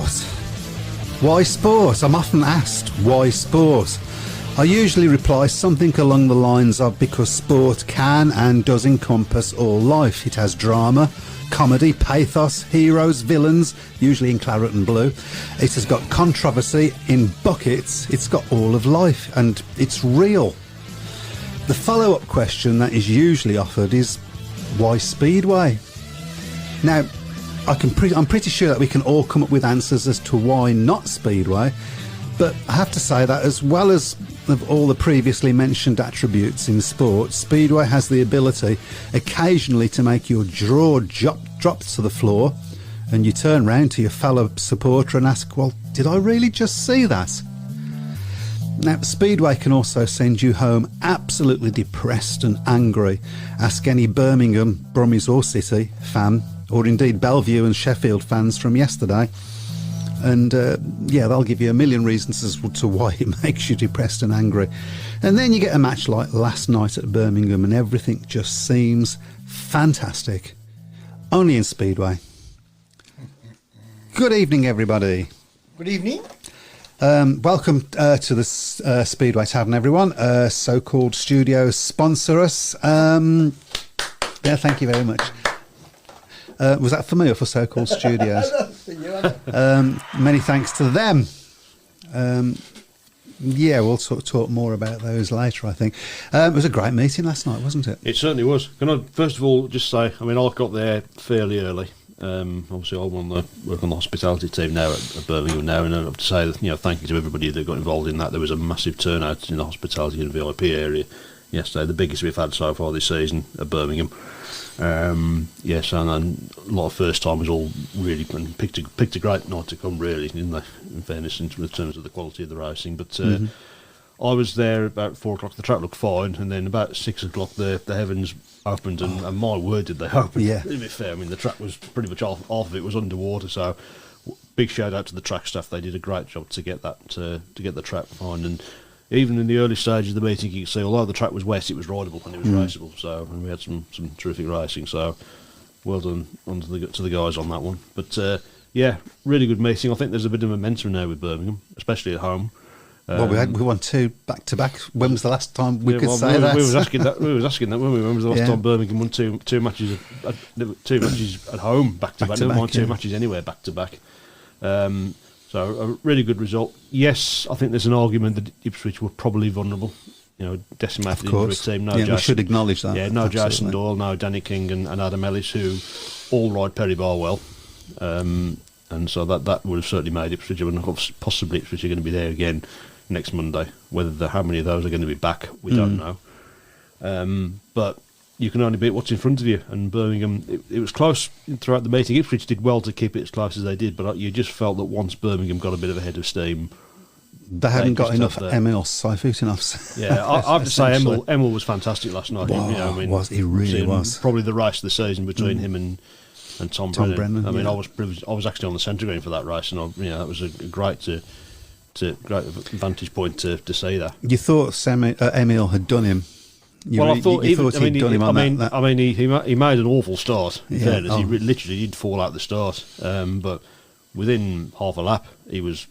sport? Why sport? I'm often asked, why sport? I usually reply something along the lines of because sport can and does encompass all life. It has drama, comedy, pathos, heroes, villains, usually in claret and blue. It has got controversy in buckets. It's got all of life and it's real. The follow-up question that is usually offered is, why Speedway? Now, I'm pretty sure that we can all come up with answers as to why not Speedway, but I have to say that as well as of all the previously mentioned attributes in sport, Speedway has the ability occasionally to make your jaw drop to the floor and you turn round to your fellow supporter and ask, well, did I really just see that? Now, Speedway can also send you home absolutely depressed and angry. Ask any Birmingham, Brummies or City fan, or indeed Bellevue and Sheffield fans from yesterday. And yeah, they'll give you a million reasons as to why it makes you depressed and angry. And then you get a match like last night at Birmingham and everything just seems fantastic. Only in Speedway. Good evening, everybody. Good evening. Welcome to the Speedway Tavern, everyone. So-called studios sponsor us. Yeah, thank you very much. Was that for me or for So-Called Studios? For you, many thanks to them. Yeah, we'll talk more about those later, I think. It was a great meeting last night, wasn't it? It certainly was. Can I first of all just say, I mean, I got there fairly early. Obviously, I'm work on the hospitality team now at Birmingham now, and I have to say that, thank you to everybody that got involved in that. There was a massive turnout in the hospitality and VIP area yesterday, the biggest we've had so far this season at Birmingham. Yes, and a lot of first timers all really picked a great night to come, really, in fairness, in terms of the quality of the racing. But I was there about 4 o'clock. The track looked fine, and then about 6 o'clock the heavens opened, and my word, did they open! Yeah. To be fair, I mean the track was pretty much half of it was underwater. So big shout out to the track staff. They did a great job to get that to get the track fine. And even in the early stages of the meeting, you could see, although the track was wet, it was rideable and it was raceable. So and we had some terrific racing. So well done to the guys on that one. But yeah, really good meeting. I think there's a bit of momentum now with Birmingham, especially at home. Well, we won 2 back-to-back. When was the last time we could say that? We was asking that, weren't we? When was the last time Birmingham won two matches at home back-to-back? Never mind 2 matches anywhere back-to-back. So a really good result. Yes, I think there's an argument that Ipswich were probably vulnerable. Decimated into a team. No, we should acknowledge that. Yeah, no Jason Doyle, no Danny King and Adam Ellis, who all ride Perry Bar well. And so that would have certainly made Ipswich, and possibly Ipswich are going to be there again next Monday. How many of those are going to be back, we don't know. But you can only beat what's in front of you. And Birmingham, it was close throughout the meeting. Ipswich did well to keep it as close as they did, but you just felt that once Birmingham got a bit of a head of steam, they hadn't got enough Emil Seifutinov. Yeah, I have to say Emil was fantastic last night. Wow, he really was. Probably the race of the season between him and Tom Brennan. I mean, I was actually on the centre green for that race, and that was a great vantage point to see that. You thought Emil had done him. He made an awful start. In fairness, he literally did fall out the start, but within half a lap, he was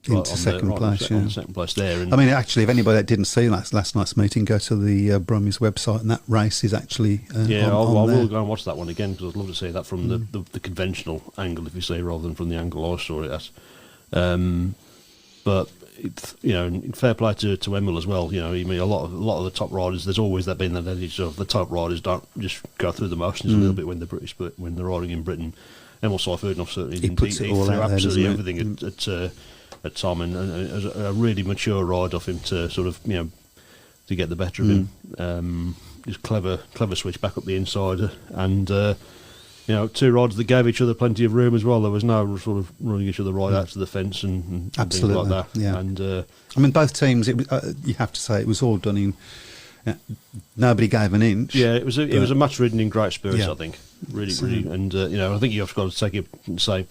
into second place. On second place there. And I mean, actually, if anybody that didn't see last night's meeting, go to the Brummies website, and that race is actually I will go and watch that one again, because I'd love to see that from the conventional angle, if you say, rather than from the angle I saw it at. But fair play to Emil as well. A lot of the top riders. There's always been that adage of the top riders don't just go through the motions a little bit when they're riding in Britain. Emil Seifutinov certainly he threw absolutely everything at Tom, and a really mature ride off him to sort of to get the better of him. Just clever switch back up the inside, and 2 riders that gave each other plenty of room as well. There was no sort of running each other right out to the fence and things like that. Yeah. And I mean, both teams. You have to say it was all done in. Nobody gave an inch. Yeah, it was a match ridden in great spirits. I think really, and I think you have got to take it and say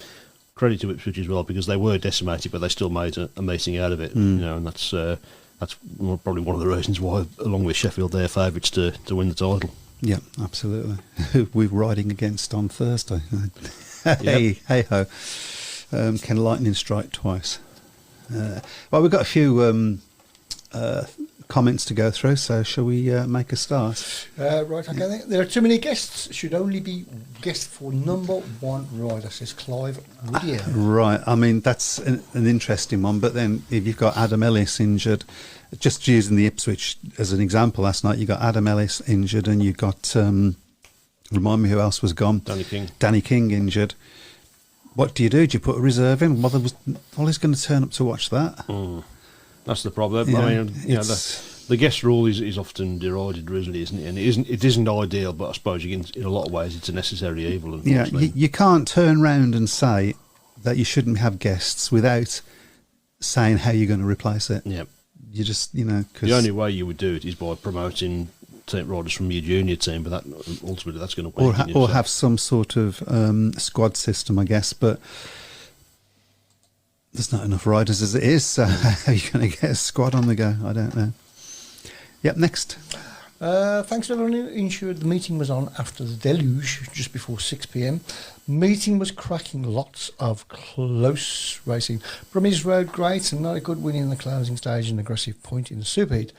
credit to Ipswich as well, because they were decimated, but they still made a meeting out of it. And that's probably one of the reasons why, along with Sheffield, they're favourites to win the title. Yeah, absolutely. We're riding against on Thursday. Hey ho. Can lightning strike twice? Well, we've got a few comments to go through, so shall we make a start? Right, okay. There are too many guests. Should only be guests for number one rider, says Clive Whittier. Right, I mean, that's an interesting one, but then if you've got Adam Ellis injured, just using the Ipswich as an example, last night you got Adam Ellis injured and you got, remind me who else was gone? Danny King injured. What do? Do you put a reserve in? Well, Ollie's going to turn up to watch that. That's the problem. Yeah, I mean, the guest rule is often derided, really, isn't it? And it isn't ideal, but I suppose in a lot of ways it's a necessary evil. Unfortunately. Yeah, you can't turn round and say that you shouldn't have guests without saying how you're going to replace it. Yeah. You just, cause the only way you would do it is by promoting team riders from your junior team, but that ultimately that's going to or have some sort of squad system, I guess. But there's not enough riders as it is, so how are you going to get a squad on the go? I don't know. Yep, next. Thanks to everyone who ensured the meeting was on after the deluge, just before 6 p.m. Meeting was cracking, lots of close racing. Brummies rode great and not a good win in the closing stage and aggressive point in the superheat.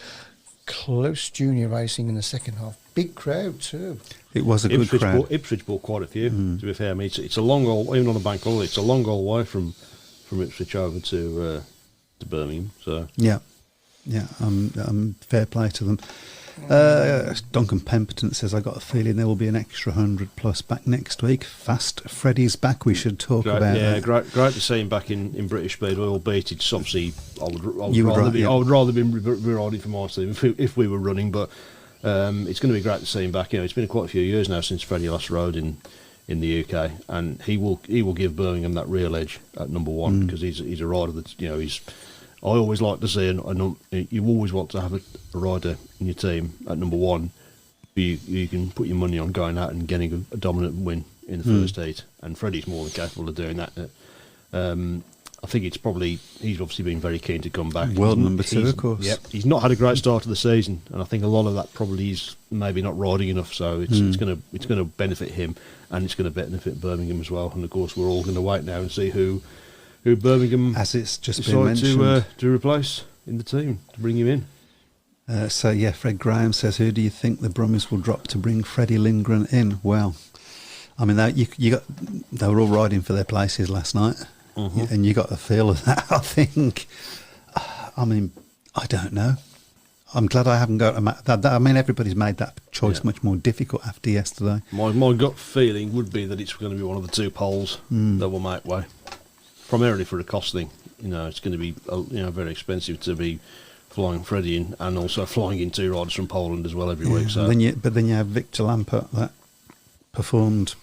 Close junior racing in the second half. Big crowd too. It was a good crowd. Ipswich bought quite a few, to be fair. I mean, it's a long haul, even on a bank holiday, it's a long haul way from Ipswich over to Birmingham. So yeah, fair play to them. Duncan Pemberton says, I got a feeling there will be an extra 100 plus back next week. Fast Freddie's back. We should talk about that. Great to see him back in British Speedway, albeit it's obviously I would rather be riding for my team if we were running, but it's going to be great to see him back. It's been quite a few years now since Freddie last rode in the UK, and he will give Birmingham that real edge at number one, because he's a rider that he's. I always like to see, you always want to have a rider in your team at number one. You can put your money on going out and getting a dominant win in the first heat, and Freddie's more than capable of doing that. I think he's obviously been very keen to come back. World number 2, of course. Yep, he's not had a great start to the season, and I think a lot of that probably is maybe not riding enough. So it's going to benefit him, and it's going to benefit Birmingham as well. And of course, we're all going to wait now and see who Birmingham, as it's just been mentioned, to replace in the team, to bring him in. Fred Graham says, who do you think the Brummies will drop to bring Freddie Lindgren in? Well, I mean, they were all riding for their places last night, and you got the feel of that, I think. I mean, I don't know. I'm glad I haven't got that. I mean, everybody's made that choice much more difficult after yesterday. My gut feeling would be that it's going to be one of the two poles that will make way. Primarily for a cost thing, it's going to be very expensive to be flying Freddie in, and also flying in two riders from Poland as well every week. So but then you have Victor Lampert that performed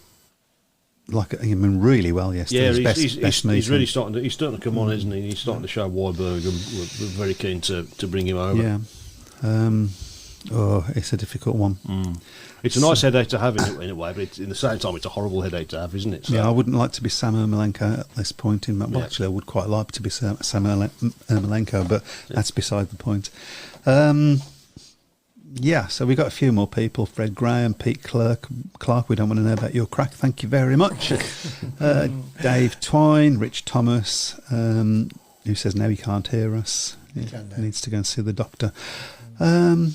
really well yesterday. Yeah, he's really starting to come on, isn't he? He's starting to show why Birmingham were very keen to bring him over. Yeah. It's a difficult one. It's a nice headache to have in a way, but in the same time, it's a horrible headache to have, isn't it? So. Yeah, I wouldn't like to be Sam Ermolenko at this point in. Well, actually, I would quite like to be Sam Ermolenko, but that's beside the point. So we got a few more people. Fred Graham, Pete Clark. We don't want to know about your crack. Thank you very much. Dave Twine, Rich Thomas, who says now he can't hear us. He needs to go and see the doctor. Okay,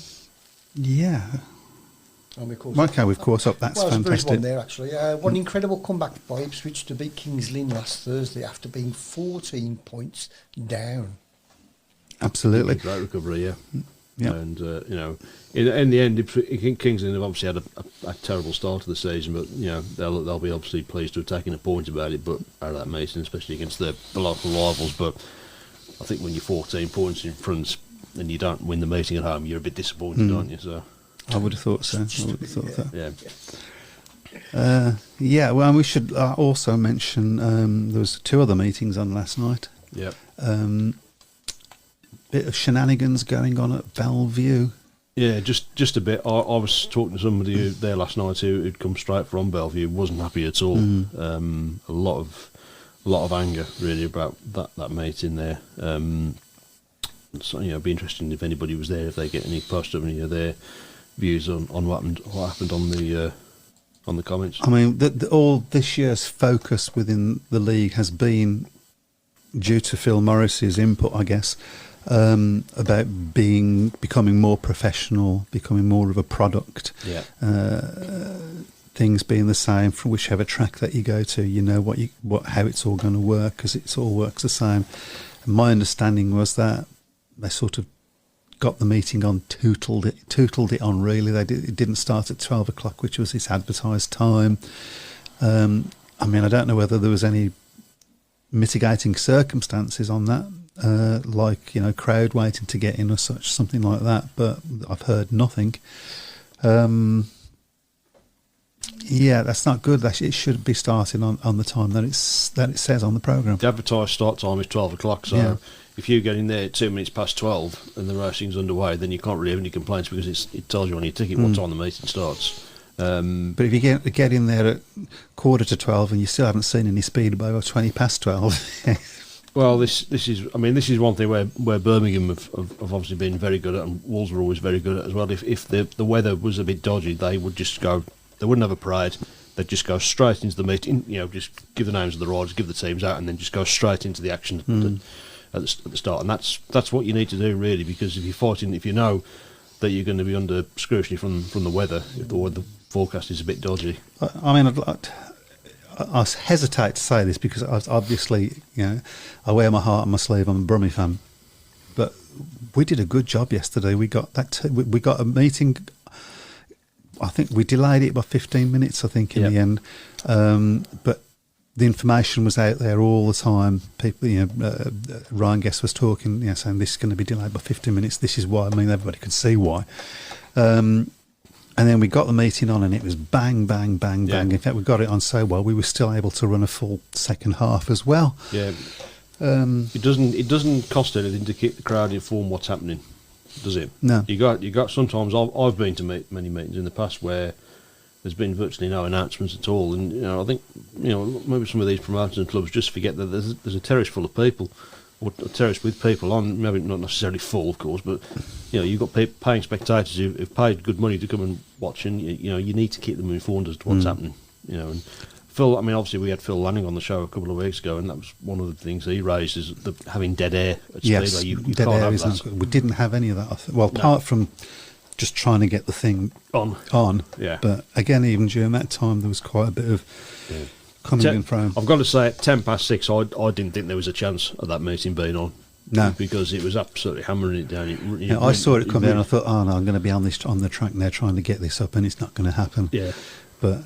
we've caught up. That's fantastic. One there actually. One incredible comeback by Ipswich to beat Kings Lynn last Thursday after being 14 points down. Absolutely, great recovery. And in the end, Kings Lynn have obviously had a terrible start to the season, but they'll be obviously pleased to have taken a point about it. But out of that meeting, especially against the local rivals, but I think when you're 14 points in front and you don't win the meeting at home, you're a bit disappointed, aren't you? So. I would have thought so. Well, and we should also mention there was 2 other meetings on last night. Yep. Bit of shenanigans going on at Bellevue. Yeah, just a bit. I was talking to somebody there last night who'd come straight from Bellevue, wasn't happy at all. A lot of anger really about that meeting there. So it'd be interesting if anybody was there, if they get any post of any of their views on what happened on the on the comments. I mean, all this year's focus within the league has been, due to Phil Morris's input, I guess, about becoming more professional, becoming more of a product. Yeah. Things being the same from whichever track that you go to, you know how it's all going to work, because it all works the same. And my understanding was that they sort of got the meeting on, tootled it on. Really, it didn't start at 12 o'clock, which was its advertised time. I mean, I don't know whether there was any mitigating circumstances on that, like crowd waiting to get in or something like that. But I've heard nothing. Yeah, that's not good. It should be starting on the time that it says on the programme. The advertised start time is 12 o'clock, so if you get in there at 2 minutes past 12 and the racing's underway, then you can't really have any complaints because it tells you on your ticket what time the meeting starts. But if you get in there at 11:45 and you still haven't seen any Speedway or 20 past 12... Well, this is one thing where Birmingham have obviously been very good at, and Wolves were always very good at as well. If the weather was a bit dodgy, they would just go. They wouldn't have a parade. They'd just go straight into the meeting. Just give the names of the riders, give the teams out, and then just go straight into the action at the start. And that's what you need to do really, because if you're fighting, if you know that you're going to be under scrutiny from the weather, if the weather forecast is a bit dodgy. I mean, I hesitate to say this because obviously, I wear my heart on my sleeve. I'm a Brummie fan, but we did a good job yesterday. We got we got a meeting. I think we delayed it by 15 minutes. I think in the end, but the information was out there all the time. People, Ryan Guest was talking, saying this is going to be delayed by 15 minutes. This is why. I mean, everybody could see why. And then we got the meeting on, and it was bang, bang, bang, bang. In fact, we got it on so well, we were still able to run a full second half as well. Yeah. It doesn't cost anything to keep the crowd informed what's happening, does it? No. You got. Sometimes I've been to many meetings in the past where there's been virtually no announcements at all, and I think maybe some of these promoters and clubs just forget that there's a terrace full of people, or a terrace with people on, maybe not necessarily full, of course, but you've got paying spectators who've paid good money to come and watch, and you need to keep them informed as to what's happening. And Phil, I mean, obviously we had Phil Lanning on the show a couple of weeks ago, and that was one of the things he raised, is having dead air at Speedway. Yes, You dead can't air have is not that. good. We didn't have any of that. Well, apart from just trying to get the thing on. Yeah. But again, even during that time, there was quite a bit of coming in from. I've got to say, at 10 past 6, I didn't think there was a chance of that meeting being on. No, because it was absolutely hammering it down. I saw it come down, and I thought, oh no, I'm going to be on the track now trying to get this up, and it's not going to happen. Yeah. But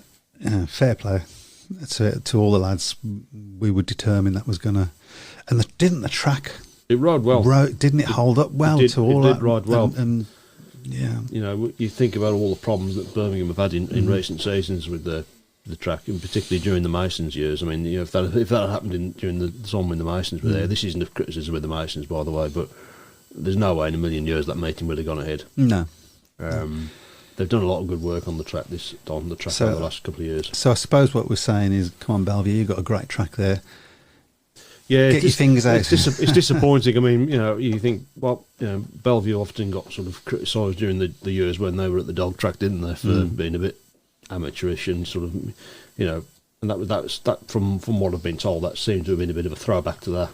fair play to all the lads. We were determined that was going to, and didn't the track? It rode well. Didn't it hold up well to all that? It did ride well. And yeah, you think about all the problems that Birmingham have had in recent seasons with the track, and particularly during the Masons years. I mean, if that had happened during the time when the Masons were there, this isn't a criticism of the Masons, by the way, but there's no way in a million years that meeting would have gone ahead. No. They've done a lot of good work on the track over the last couple of years. So I suppose what we're saying is, come on, Bellevue, you've got a great track there. Yeah, get your fingers out. It's disappointing. I mean, you think, Bellevue often got sort of criticised during the years when they were at the dog track, didn't they, for being a bit amateurish and sort of, and that from what I've been told, that seemed to have been a bit of a throwback to that.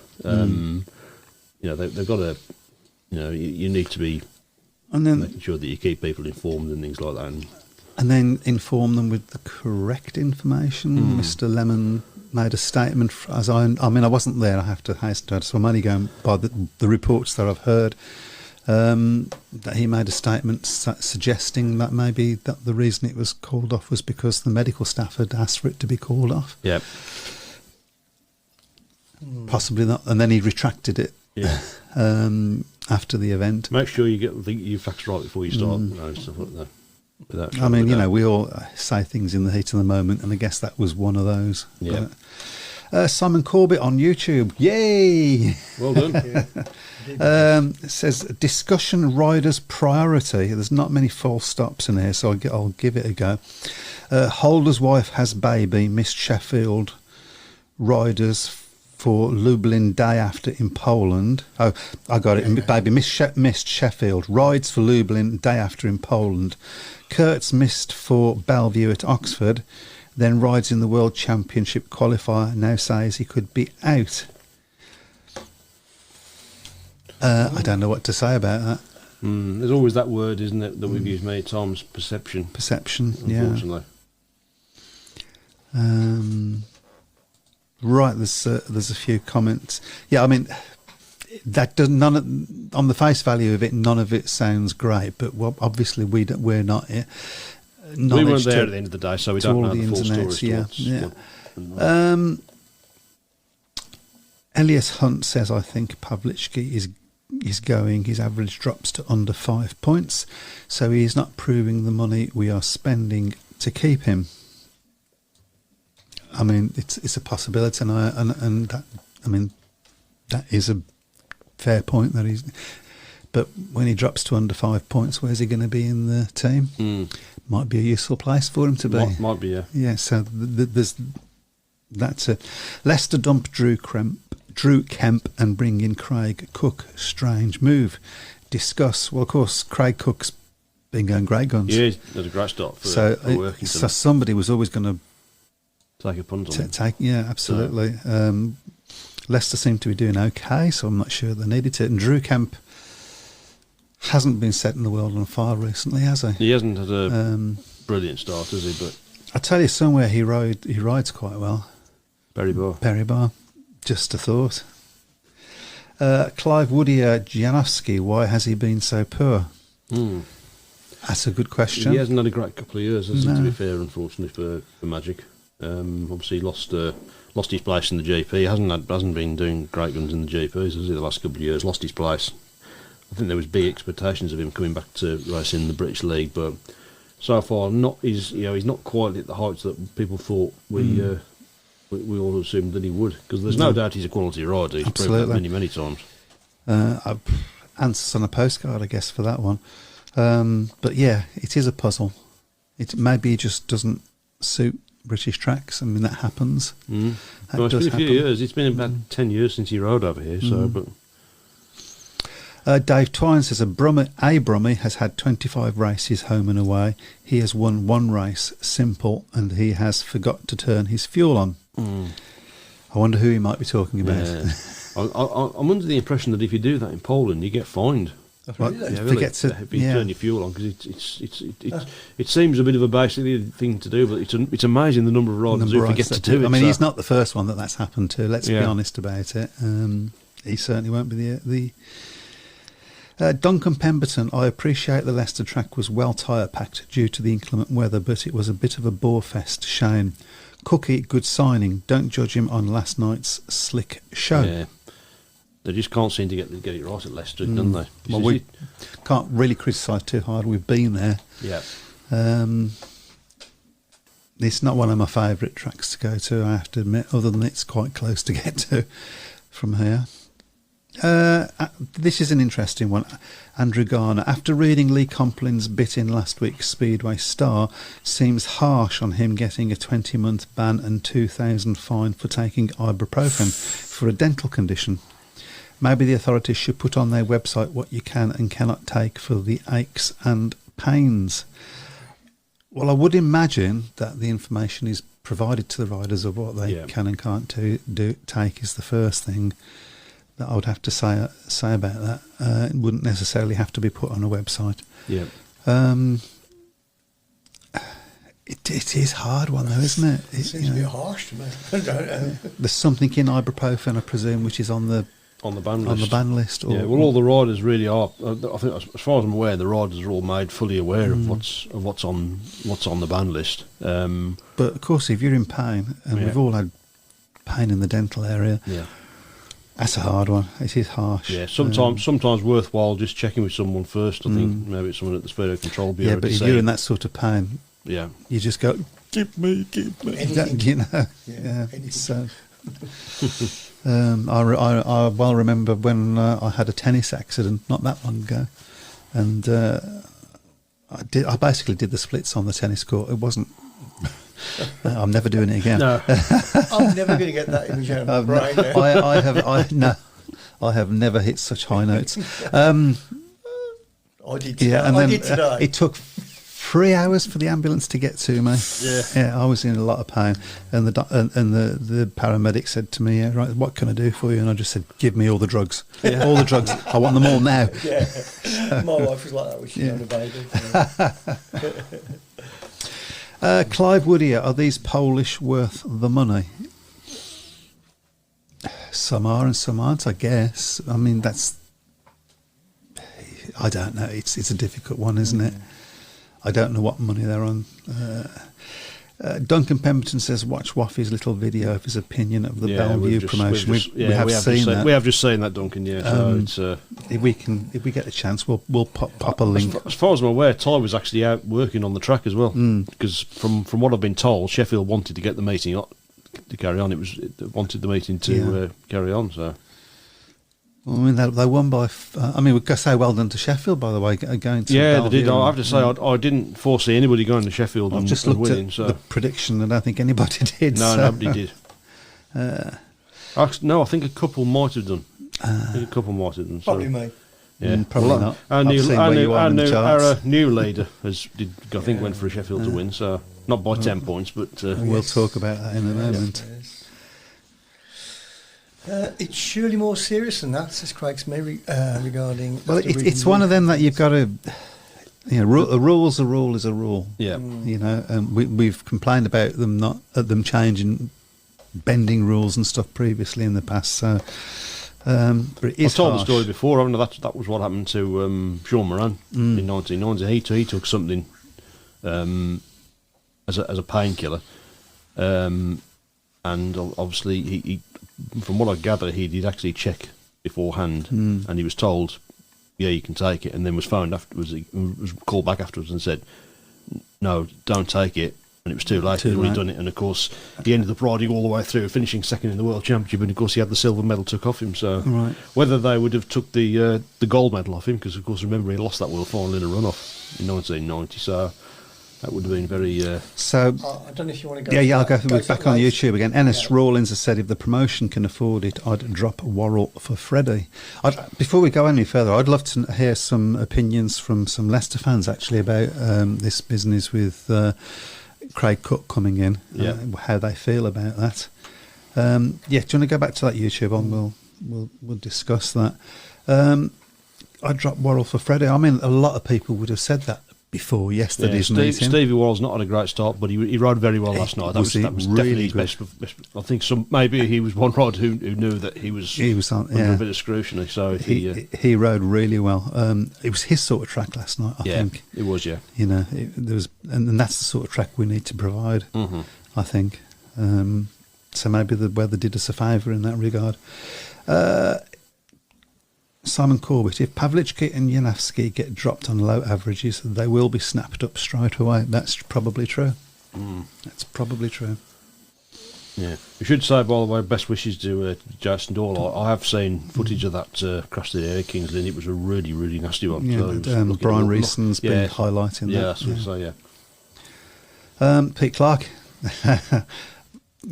They've got to, you need to be making sure that you keep people informed and things like that. And then inform them with the correct information. Mr. Lemon made a statement, I wasn't there, I have to hasten to add, so I'm only going by the reports that I've heard, that he made a statement suggesting that maybe that the reason it was called off was because the medical staff had asked for it to be called off. Yeah. Possibly not, and then he retracted it. Yeah. After the event. Make sure you get your facts right before you start. Stuff like that. I mean, we all say things in the heat of the moment, and I guess that was one of those. Yeah. But, Simon Corbett on YouTube. Yay! Well done. It says, discussion riders priority. There's not many full stops in here, so I'll give it a go. Holder's wife has baby, missed Sheffield riders for Lublin day after in Poland. Oh, I got it. Baby missed Sheffield. Rides for Lublin day after in Poland. Kurtz missed for Bellevue at Oxford. Then rides in the World Championship qualifier. Now says he could be out. I don't know what to say about that. There's always that word, isn't it, that we've used many times, perception. Perception, unfortunately. Yeah. Right, there's a few comments. Yeah, I mean, that does on the face value of it, none of it sounds great. But obviously we're not here. We weren't there at the end of the day, so we don't know the full story. Yeah. Elias Hunt says, I think Pavlichki is going. His average drops to under 5 points, so he's not proving the money we are spending to keep him. I mean, it's a possibility, and that, I mean, that is a fair point. That he's, but when he drops to under 5 points, where's he going to be in the team? Might be a useful place for him to be. Might be, yeah. Yeah. So there's that's it. Leicester dump Drew Kemp and bring in Craig Cook. Strange move. Discuss. Well, of course, Craig Cook's been going great guns. Yeah, that's a great start for Workington. So somebody was always going to take a punt on him. Yeah, absolutely. Leicester seem to be doing okay, so I'm not sure they needed it. And Drew Kemp hasn't been setting the world on fire recently, has he? He hasn't had a brilliant start, has he? But I tell you, somewhere he rides quite well. Perry Bar. Just a thought. Clive Woodier Janowski, why has he been so poor? That's a good question. He hasn't had a great couple of years, has he, to be fair, unfortunately, for Magic. Obviously, he lost his place in the GP. He hasn't been doing great guns in the GPs, has he, the last couple of years? Lost his place. I think there was big expectations of him coming back to racing in the British League, but so far he's not quite at the heights that people thought we all assumed that he would, because there's no doubt he's a quality rider. He's proved that many times. Answers on a postcard, I guess, for that one. But yeah, it is a puzzle. Maybe he just doesn't suit British tracks. I mean, that happens. Well, it's been a few years. It's been about 10 years since he rode over here. So, but Dave Twine says a Brummie has had 25 races home and away. He has won one race, simple, and he has forgot to turn his fuel on. I wonder who he might be talking about. Yeah. I'm under the impression that if you do that in Poland, you get fined. Forget to turn your fuel on, because it seems a bit of a basic thing to do, but it's amazing the number of riders who forget to do it. I mean, he's not the first one that's happened to. Let's be honest about it. He certainly won't be the Duncan Pemberton, I appreciate the Leicester track was well tyre packed due to the inclement weather, but it was a bit of a bore fest. Shame. Cookie, good signing. Don't judge him on last night's slick show. Yeah. They just can't seem to get it right at Leicester, don't they? Well, we can't really criticise too hard. We've been there. Yeah. It's not one of my favourite tracks to go to, I have to admit, other than it's quite close to get to from here. This is an interesting one. Andrew Garner, after reading Lee Complin's bit in last week's Speedway Star, seems harsh on him getting a 20-month ban and £2,000 fine for taking ibuprofen for a dental condition. Maybe the authorities should put on their website what you can and cannot take for the aches and pains. Well, I would imagine that the information is provided to the riders of what they can and can't take is the first thing that I would have to say about that. It wouldn't necessarily have to be put on a website. Yeah. It is a hard one, though, isn't it? It seems to be harsh to me. There's something in ibuprofen, I presume, which is on the ban list. Or, well, all the riders really are. I think, as far as I'm aware, the riders are all made fully aware of what's on the ban list. But of course, if you're in pain, and we've all had pain in the dental area, that's a hard one. It is harsh. Yeah, sometimes worthwhile just checking with someone first. I think maybe it's someone at the Speedway Control Bureau. Yeah, but if you're in that sort of pain, you just go, give me. You know, So. I well remember when I had a tennis accident not that long ago, and I basically did the splits on the tennis court. It wasn't I'm never doing it again. No. I'm never going to get that image out of my brain. I have never hit such high notes. I did today. Yeah, and I then did today. it took 3 hours for the ambulance to get to me. Yeah. I was in a lot of pain, and the paramedic said to me, "Right, what can I do for you?" And I just said, "Give me all the drugs, all the drugs. I want them all now." Yeah, my wife was like that when she had a baby. Clive Woodier, are these Polish worth the money? Some are and some aren't, I guess. I mean, I don't know. It's a difficult one, isn't it? I don't know what money they're on. Duncan Pemberton says, watch Waffy's little video of his opinion of the Bellevue promotion. We have seen that. We have just seen that, Duncan. Yeah. So it's, if we get a chance, we'll pop a link. As far as I'm aware, Ty was actually out working on the track as well. Because from what I've been told, Sheffield wanted to get the meeting to carry on. It wanted the meeting to carry on. So. I mean, they won by. We've got to say well done to Sheffield, by the way, going to. Yeah, Bellevue. they did. I have to say, I didn't foresee anybody going to Sheffield and just looked winning. at So the prediction, and I don't think anybody did. No, so. nobody did. No, I think a couple might have done. Probably me. Yeah, probably not. Our new leader went for Sheffield to win, so not by 10 points, but we'll talk about that in a moment. It's surely more serious than that, says Craig Smith, regarding. Well, it's one of them that you've got to. A rule's a rule is a rule. Yeah. And we've complained about them changing, bending rules and stuff previously in the past. So, but it is I've told harsh. the story before. I mean, that was what happened to Sean Moran in 1990. He took something as a painkiller, and obviously he from what I gather, he did actually check beforehand, and he was told, "Yeah, you can take it," and then was phoned afterwards. He was called back afterwards and said, "No, don't take it." And it was too late. He'd already done it, and of course, he ended up riding all the way through, finishing second in the World Championship. And of course, he had the silver medal took off him. So, whether they would have took the gold medal off him, because of course, remember he lost that world final in a runoff in 1990. So. That would have been very... So, I don't know if you want to go... I'll go back on YouTube again. Ennis Rawlins has said if the promotion can afford it, I'd drop Worrell for Freddie. Before we go any further, I'd love to hear some opinions from some Leicester fans, actually, about this business with Craig Cook coming in, how they feel about that. Do you want to go back to that YouTube and we'll discuss that. I'd drop Worrell for Freddie. I mean, a lot of people would have said that before yesterday's meeting. Stevie Worrell's not had a great start, but he rode very well last night. That was really definitely his best. I think maybe he was one rider who knew that he was under a bit of scrutiny. So he rode really well. It was his sort of track last night. I think it was. Yeah, there was, and that's the sort of track we need to provide. I think. So maybe the weather did us a favour in that regard. Simon Corbett, if Pavlichki and Janowski get dropped on low averages, they will be snapped up straight away. That's probably true. That's probably true. Yeah. We should say, by the way, best wishes to Jason Doyle. I have seen footage of that crash to the Air Kingsley, and it was a really, really nasty one. Yeah, so Brian Reeson's been highlighting that. Yeah, that's what I say, Pete Clark.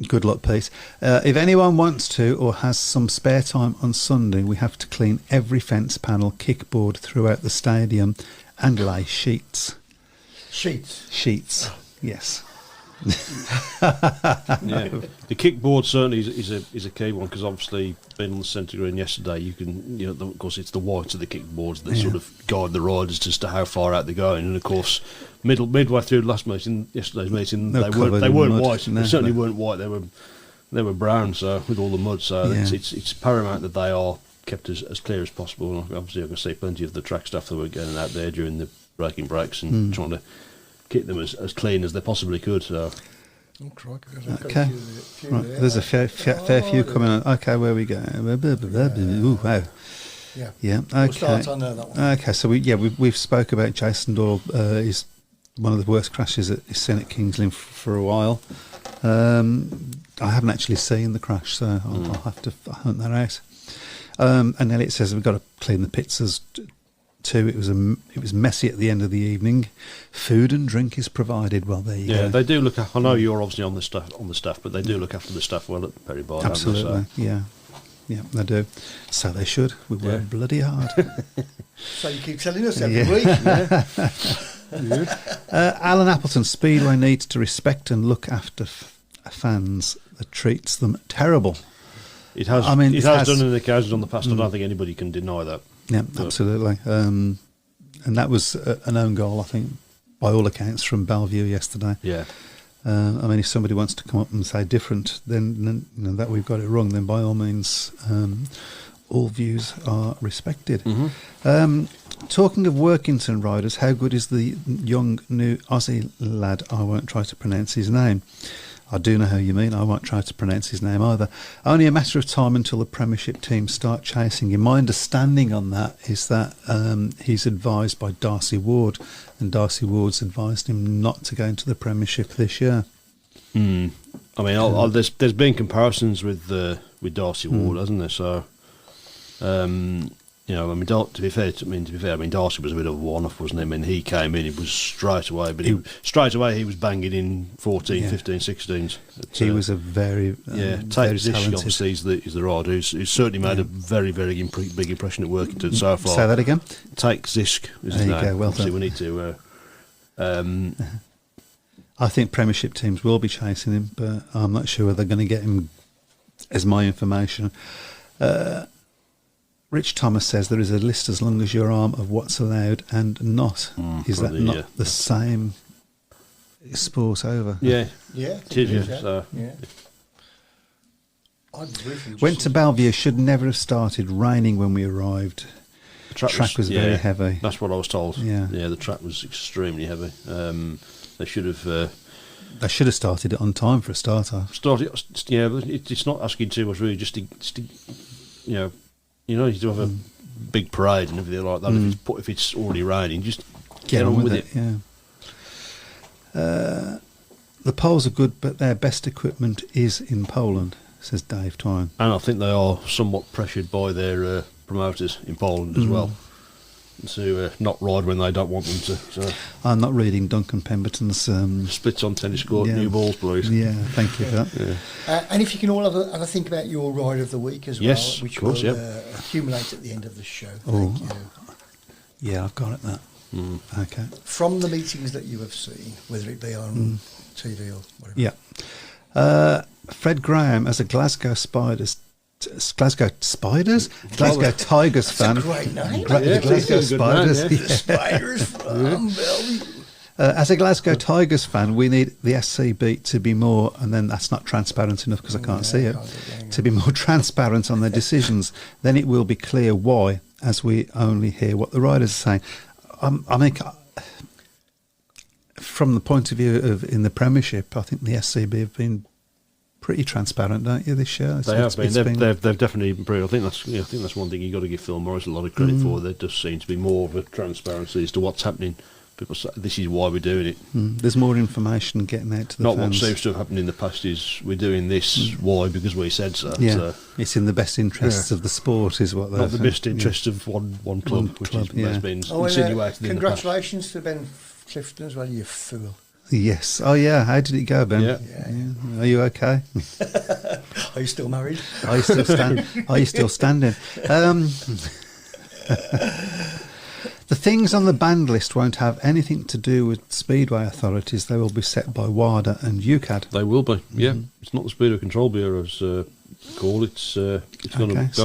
Good luck, Pete. If anyone wants to or has some spare time on Sunday, we have to clean every fence panel, kickboard throughout the stadium and lay sheets. Sheets, yes. The kickboard certainly is a key one, because obviously being on the centre green yesterday, you can of course it's the whites of the kickboards that sort of guide the riders as to how far out they're going, and of course midway through yesterday's meeting they weren't white. They certainly weren't white. They were brown. So with all the mud, so it's paramount that they are kept as clear as possible. And obviously I can see plenty of the track staff that were getting out there during the breaking breaks and trying to keep them as clean as they possibly could. So. Okay, right. There's a fair few coming on. Okay, where we go? Ooh, wow. Yeah. Okay. We'll start on that one. Okay, so we've spoke about Jason Doyle. Is one of the worst crashes that he's seen at Kingsland for a while. I haven't actually seen the crash, so I'll have to hunt that out. And then it says we've got to clean the pits as 2, it was messy at the end of the evening. Food and drink is provided. Well, there you go. Yeah, they do look. I know you're obviously on the staff, but they do look after the staff well at Perry Bar. Absolutely, yeah, they do. So they should. We work bloody hard. So you keep telling us every week. Yeah. Alan Appleton, Speedway needs to respect and look after fans that treats them terrible. It has. I mean, it has done in occasions on the past. I don't think anybody can deny that. Yeah, absolutely. And that was an own goal, I think, by all accounts, from Bellevue yesterday. Yeah. I mean, if somebody wants to come up and say different, then that we've got it wrong, then by all means, all views are respected. Mm-hmm. Talking of Workington riders, how good is the young new Aussie lad? I won't try to pronounce his name. I do know how you mean. I won't try to pronounce his name either. Only a matter of time until the Premiership team start chasing him. My understanding on that is that he's advised by Darcy Ward, and Darcy Ward's advised him not to go into the Premiership this year. I mean, there's been comparisons with Darcy Ward, hasn't there? So, I mean, to be fair, Darcy was a bit of a one-off, wasn't he? I mean, he came in, it was straight away, but he was banging in 14, 15, 16s. He was a very very talented. Obviously, he's the rider who's certainly made a very, very big impression at Workington so far. Say that again. Take Zisk is his name. There you go. Well obviously, done. we need to. I think Premiership teams will be chasing him, but I'm not sure they're going to get him. As my information. Rich Thomas says there is a list as long as your arm of what's allowed and not. Is that not the same sport over? Yeah. Yeah. It is, so. Yeah. Went to Bellevue, should never have started. Raining when we arrived. The track was very heavy. That's what I was told. Yeah, the track was extremely heavy. They should have. They should have started it on time for a starter. But it's not asking too much, really. Just to you need to have a big parade and everything like that. If it's already raining, just get on with it. Yeah. The poles are good, but their best equipment is in Poland, says Dave Twine. And I think they are somewhat pressured by their promoters in Poland as well to not ride when they don't want them to. So. I'm not reading Duncan Pemberton's splits on tennis court, new balls, please. Yeah, thank you for that. Yeah. And if you can all have a think about your ride of the week as well, which of course, will accumulate at the end of the show. Thank you. Yeah, I've got it. That. Okay. From the meetings that you have seen, whether it be on TV or whatever. Yeah. Fred Graham, as a Glasgow Tigers fan. That's a great name. Glasgow Spiders. The Spiders from Bellevue. As a Glasgow Tigers fan, we need the SCB to be more, and then that's not transparent enough because I can't see it, to be more transparent on their decisions. Then it will be clear why, as we only hear what the riders are saying. I mean, from the point of view of in the Premiership, I think the SCB have been pretty transparent, don't you, this year? They have been. They've definitely improved. I think that's one thing you've got to give Phil Morris a lot of credit for. There does seem to be more of a transparency as to what's happening. People say, this is why we're doing it. There's more information getting out to the fans. Not what seems to have happened in the past is we're doing this, why? Because we said so. Yeah, so. It's in the best interests of the sport is what they're not the best interests of one club, which has been insinuated in the past. Congratulations to Ben Clifton as well, you fool. Yes. Oh, yeah. How did it go, Ben? Yeah. Are you okay? Are you still married? Are you still standing? The things on the banned list won't have anything to do with Speedway authorities. They will be set by WADA and UCAD. They will be. Yeah. It's not the Speedway Control Bureau's call. It's goes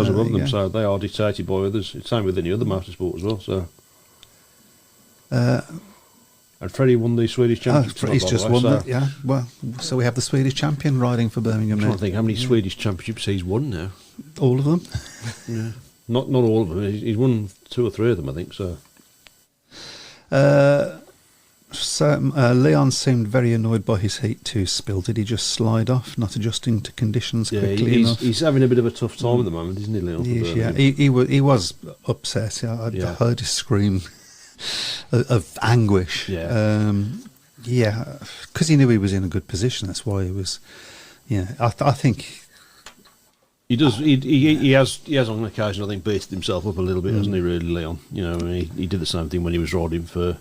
above them. So they are dictated by others. It's the same with any other motorsport as well. So. And Freddie won the Swedish Championship. He's just won that, yeah. Well, so we have the Swedish champion riding for Birmingham now. I'm trying to think how many Swedish Championships he's won now. All of them? Yeah. Not all of them. He's won 2 or 3 of them, I think, so. Leon seemed very annoyed by his Heat 2 spill. Did he just slide off, not adjusting to conditions quickly enough? He's having a bit of a tough time at the moment, isn't he, Leon? He was upset. I heard his scream of anguish. Yeah. Because he knew he was in a good position. That's why he was. Yeah, I think He does. He has on occasion, I think, beated himself up a little bit, hasn't he? Really, Leon. You know, I mean, he did the same thing when he was riding for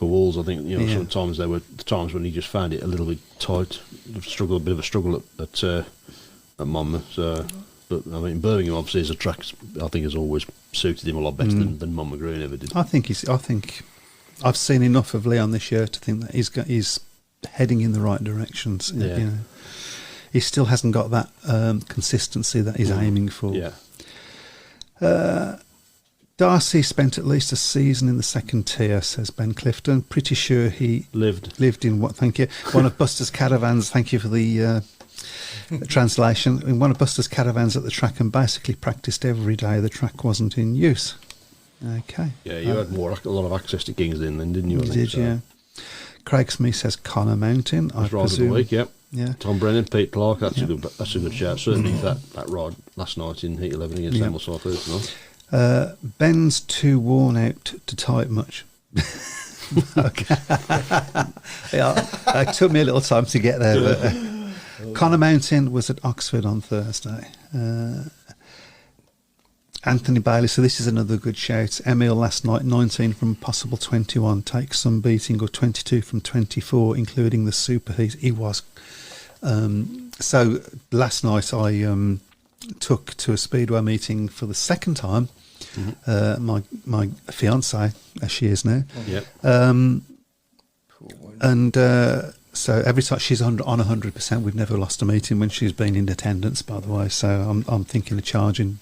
Wolves. I think sometimes there were times when he just found it a little bit tight, a bit of a struggle at Monmouth. So, but I mean, Birmingham obviously is a track I think has always suited him a lot better than Monmouth Green ever did. I think I've seen enough of Leon this year to think that he's heading in the right directions. Yeah. You know. He still hasn't got that consistency that he's aiming for. Yeah. Darcy spent at least a season in the second tier, says Ben Clifton. Pretty sure he lived in what? Thank you. One of Buster's caravans. Thank you for the translation. In one of Buster's caravans at the track, and basically practiced every day the track wasn't in use. Okay. Yeah, you had a lot of access to Kingsden then, didn't you? You did, yeah. Craig Smith says Connor Mountain. I ride of the presume. week, yep. Yeah. Tom Brennan, Pete Clark. That's a good shout. Certainly that ride last night in Heat 11 against Ambleside tonight. Ben's too worn out to type much. Okay. It took me a little time to get there. But, Connor Mountain was at Oxford on Thursday. Anthony Bailey, so this is another good shout. Emil last night, 19 from possible 21. Takes some beating, or 22 from 24, including the superheat. He was. So last night I took to a Speedway meeting for the second time. My fiancée, as she is now. Yep. So every time she's on 100%, we've never lost a meeting when she's been in attendance, by the way. So I'm thinking of charging.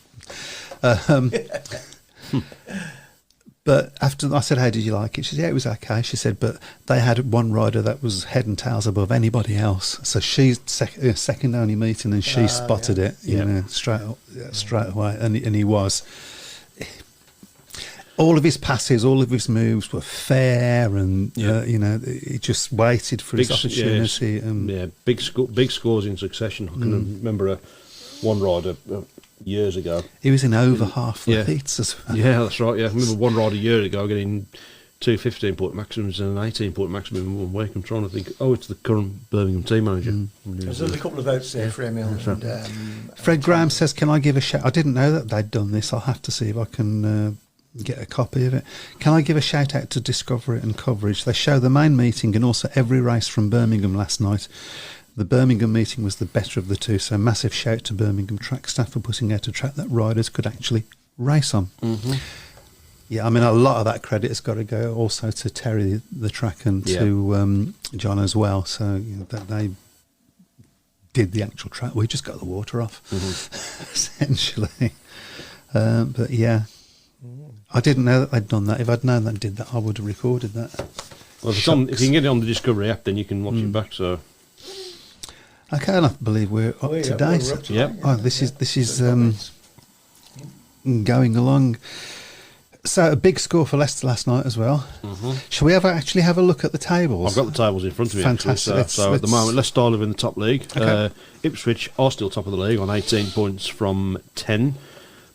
But after I said, how did you like it? She said, yeah, it was okay. She said, but they had one rider that was head and tails above anybody else. So she's second only meeting, and she spotted it, you know, straight away. And he was. All of his passes, all of his moves were fair, and you know, he just waited for his opportunity. Big scores in succession. I can remember one rider years ago. He was in over half the heats as well. Yeah, that's right. Yeah, I remember one rider a year ago getting 2 15-point maximums and an 18-point maximum in 1 week. I'm trying to think. Oh, it's the current Birmingham team manager. There's a couple of votes there for Emil. Fred Graham says, "Can I give a shout?" I didn't know that they'd done this. I'll have to see if I can get a copy of it. Can I give a shout out to Discovery and Coverage? They show the main meeting and also every race from Birmingham last night. The Birmingham meeting was the better of the two, so massive shout to Birmingham track staff for putting out a track that riders could actually race on. Yeah, I mean, a lot of that credit has got to go also to Terry, the track, and to John as well. So you know, that they did the actual track. We just got the water off, essentially. But yeah, I didn't know that they'd done that. If I'd known they did that, I would have recorded that. Well, if you can get it on the Discovery app, then you can watch it back. So. I cannot believe we're up to date. Oh, this is going along. So a big score for Leicester last night as well. Shall we actually have a look at the tables? I've got the tables in front of me. Fantastic. So at the moment, Leicester live in the top league. Okay. Ipswich are still top of the league on 18 points from 10.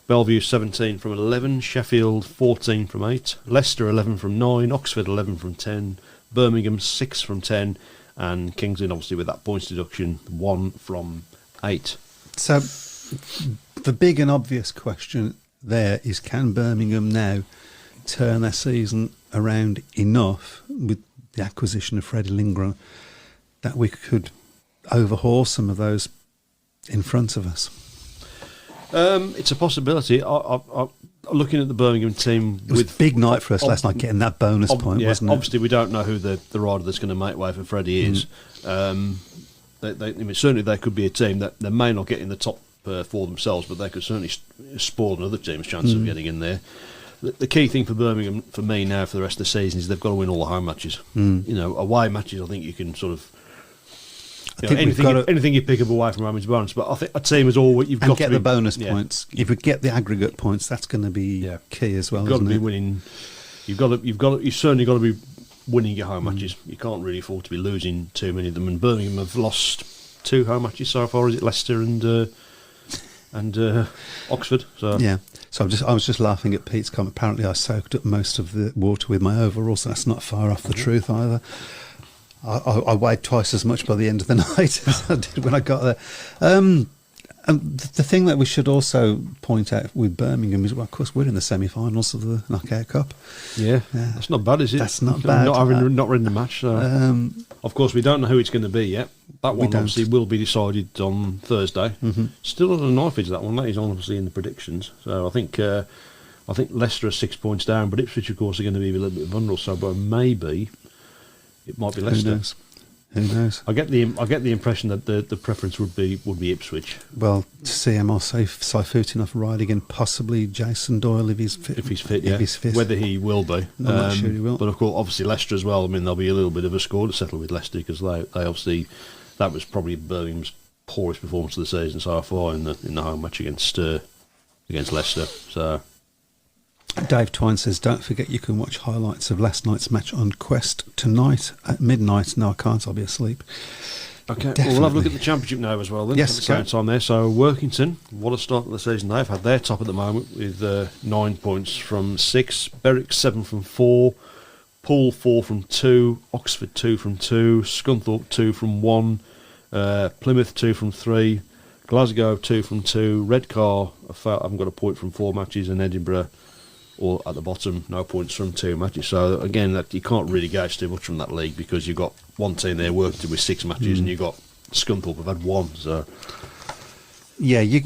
Bellevue 17 from 11. Sheffield 14 from 8. Leicester 11 from 9. Oxford 11 from 10. Birmingham 6 from 10. And Kingston, obviously, with that points deduction, 1 from 8. So the big and obvious question there is, can Birmingham now turn their season around enough with the acquisition of Freddie Lindgren that we could overhaul some of those in front of us? It's a possibility. Looking at the Birmingham team, it was a big night for us last night, getting that bonus point, wasn't it? Obviously, we don't know who the rider that's going to make way for Freddie is. I mean, certainly they could be a team that they may not get in the top for themselves, but they could certainly spoil another team's chance of getting in there. The key thing for Birmingham, for me now, for the rest of the season, is they've got to win all the home matches. You know, away matches, I think you can sort of. Anything you pick up away from home is bonus, but I think a team is all you've got to the bonus points. If we get the aggregate points, that's going to be key as well. You've got to be winning. You've certainly got to be winning your home matches. You can't really afford to be losing too many of them. And Birmingham have lost 2 home matches so far. Is it Leicester and Oxford? So yeah. So I was just laughing at Pete's comment. Apparently, I soaked up most of the water with my overalls. So that's not far off the truth either. I weighed twice as much by the end of the night as I did when I got there. And the thing that we should also point out with Birmingham is, well, of course, we're in the semi-finals of the Knockout Cup. Yeah, that's not bad, is it? That's not bad. Not winning the match. So. Of course, we don't know who it's going to be yet. That one obviously will be decided on Thursday. Mm-hmm. Still on a knife edge, that one. That is obviously in the predictions. So I think Leicester are 6 points down, but Ipswich, of course, are going to be a little bit vulnerable. So, but maybe it might be Leicester. Who knows? I get the impression that the preference would be Ipswich. Well, to see Emil Saifutinov riding and possibly Jason Doyle if he's fit. If he's fit. Whether he will be. I'm not sure he will. But of course, obviously Leicester as well. I mean, there'll be a little bit of a score to settle with Leicester because they obviously, that was probably Birmingham's poorest performance of the season so far in the home match against Leicester. So. Dave Twine says, don't forget you can watch highlights of last night's match on Quest tonight at midnight. No, I can't. I'll be asleep. Okay, well, we'll have a look at the Championship now as well then. Yes, at the same time there. So Workington, what a start to the season they've had. They're top at the moment with 9 points from 6. Berwick 7 from 4. Poole 4 from 2. Oxford 2 from 2. Scunthorpe 2 from 1. Plymouth 2 from 3. Glasgow 2 from 2. Redcar haven't got a point from 4 matches, and Edinburgh or at the bottom, no points from 2 matches. So again, that you can't really gauge too much from that league because you've got one team there working with 6 matches, and you've got Scunthorpe have had 1. So yeah, you